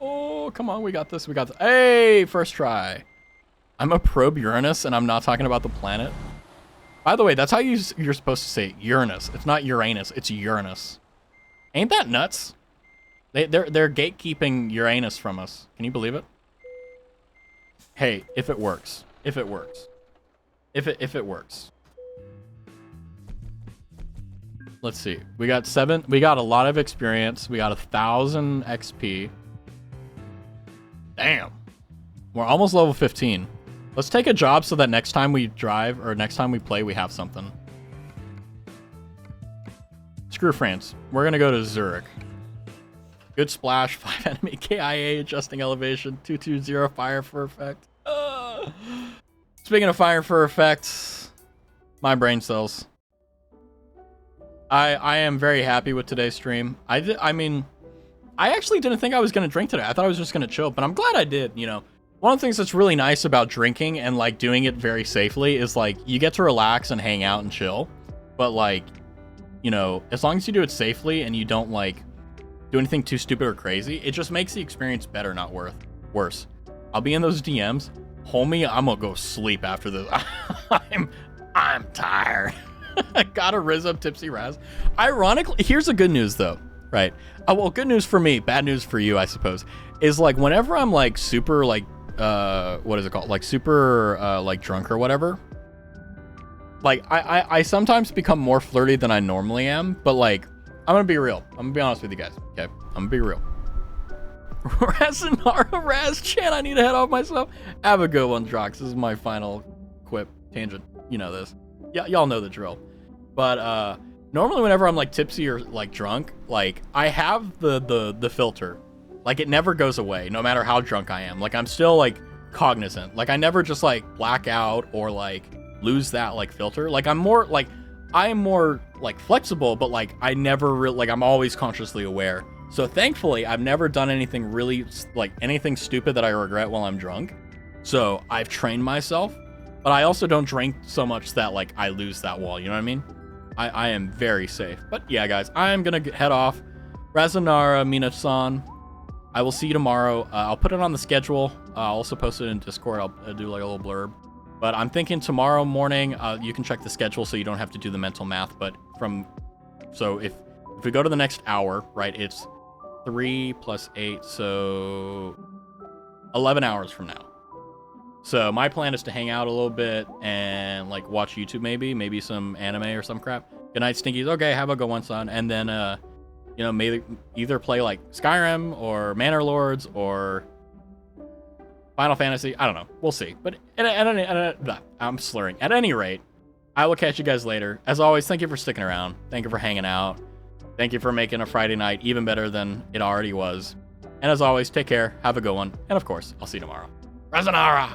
Oh, come on, we got this, we got this. Hey, first try. I'm a probe Uranus, and I'm not talking about the planet. By the way, that's how you're supposed to say it, Uranus. It's not Uranus, it's Uranus. Ain't that nuts? They're gatekeeping Uranus from us. Can you believe it? Hey, if it works. If it works. If it works. Let's see. We got a lot of experience. We got 1,000 XP. Damn. We're almost level 15. Let's take a job so that next time we drive or next time we play, we have something. Screw France. We're going to go to Zurich. Good splash. 5 enemy KIA. Adjusting elevation. 220 fire for effect. Speaking of fire for effects, my brain cells. I am very happy with today's stream. I mean, I actually didn't think I was going to drink today. I thought I was just going to chill, but I'm glad I did, you know. One of the things that's really nice about drinking and, like, doing it very safely is, like, you get to relax and hang out and chill. But, like, you know, as long as you do it safely and you don't, like, do anything too stupid or crazy, it just makes the experience better, not worse. I'll be in those DMs. Homie, I'm gonna go sleep after this. I'm tired. I got a Riz up Tipsy Raz. Ironically, here's the good news though, right? Well, good news for me, bad news for you, I suppose, is like whenever I'm like super like what is it called? Like super like drunk or whatever. Like I sometimes become more flirty than I normally am, but like I'm gonna be real. I'm gonna be honest with you guys. Okay, I'm gonna be real. Razanara Raz Chan, I need to head off myself. Have a good one, Drox. This is my final quip tangent. You know this. Yeah, y'all know the drill. But normally whenever I'm like tipsy or like drunk, like I have the filter. Like it never goes away, no matter how drunk I am. Like I'm still like cognizant. Like I never just like black out or like lose that like filter. Like I'm more like flexible, but like I never really like I'm always consciously aware. So thankfully, I've never done anything really, like, anything stupid that I regret while I'm drunk. So I've trained myself, but I also don't drink so much that, like, I lose that wall, you know what I mean? I am very safe. But yeah, guys, I'm going to head off. Razanara, Mina-san, I will see you tomorrow. I'll put it on the schedule. I'll also post it in Discord. I'll do, like, a little blurb. But I'm thinking tomorrow morning, you can check the schedule so you don't have to do the mental math. But so if we go to the next hour, right, it's 3 plus 8, so 11 hours from now. So my plan is to hang out a little bit and like watch YouTube, maybe some anime or some crap. Good night, Stinkies. Okay, have a good one, son. And then you know, maybe either play like Skyrim or Manor Lords or Final Fantasy. I don't know. We'll see. But I'm slurring. At any rate, I will catch you guys later. As always, thank you for sticking around. Thank you for hanging out. Thank you for making a Friday night even better than it already was. And as always, take care, have a good one, and of course, I'll see you tomorrow. Razanara!